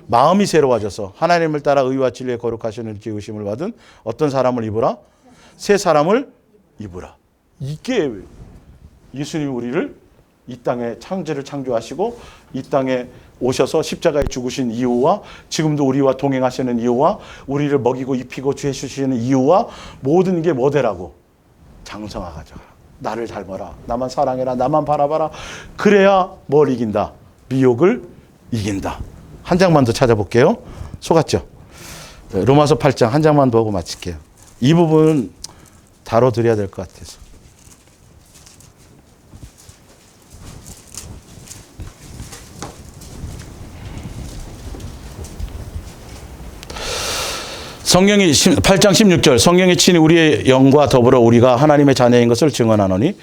마음이 새로워져서 하나님을 따라 의와 진리에 거룩하시는 기우심을 받은 어떤 사람을 입으라? 새 사람을 입으라. 이게 예수님이 우리를 이 땅에 창조를 창조하시고 이 땅에 오셔서 십자가에 죽으신 이유와 지금도 우리와 동행하시는 이유와 우리를 먹이고 입히고 주시는 이유와 모든 게 뭐되라고? 장성하가자. 나를 닮아라. 나만 사랑해라. 나만 바라봐라. 그래야 뭘 이긴다? 미혹을 이긴다. 한 장만 더 찾아볼게요. 속았죠? 로마서 8장 한 장만 더 하고 마칠게요. 이 부분은 다뤄드려야 될 것 같아서. 성경이 8장 16절 성경이 친히 우리의 영과 더불어 우리가 하나님의 자녀인 것을 증언하노니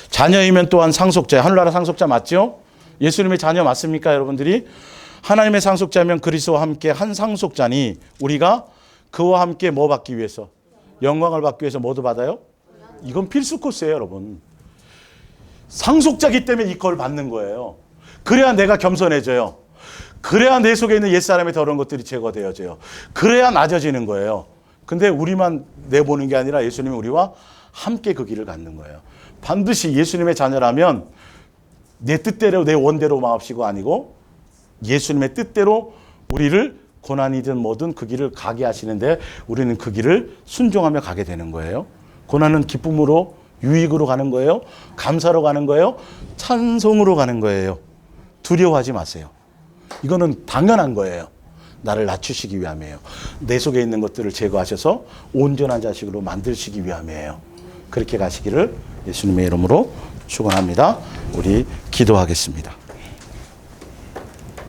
자녀이면 또한 상속자, 하늘나라 상속자 맞죠? 예수님의 자녀 맞습니까, 여러분들이? 하나님의 상속자면 그리스도와 함께 한 상속자니 우리가 그와 함께 뭐 받기 위해서? 영광을 받기 위해서 뭐도 받아요? 이건 필수 코스예요, 여러분. 상속자기 때문에 이걸 받는 거예요. 그래야 내가 겸손해져요. 그래야 내 속에 있는 옛사람의 더러운 것들이 제거되어져요. 그래야 낮아지는 거예요. 근데 우리만 내보는 게 아니라 예수님이 우리와 함께 그 길을 갖는 거예요. 반드시 예수님의 자녀라면 내 뜻대로 내 원대로 마옵시고 아니고 예수님의 뜻대로 우리를 고난이든 뭐든 그 길을 가게 하시는데 우리는 그 길을 순종하며 가게 되는 거예요. 고난은 기쁨으로 유익으로 가는 거예요. 감사로 가는 거예요. 찬송으로 가는 거예요. 두려워하지 마세요. 이거는 당연한 거예요. 나를 낮추시기 위함이에요. 내 속에 있는 것들을 제거하셔서 온전한 자식으로 만드시기 위함이에요. 그렇게 가시기를 예수님의 이름으로 축원합니다. 우리 기도하겠습니다.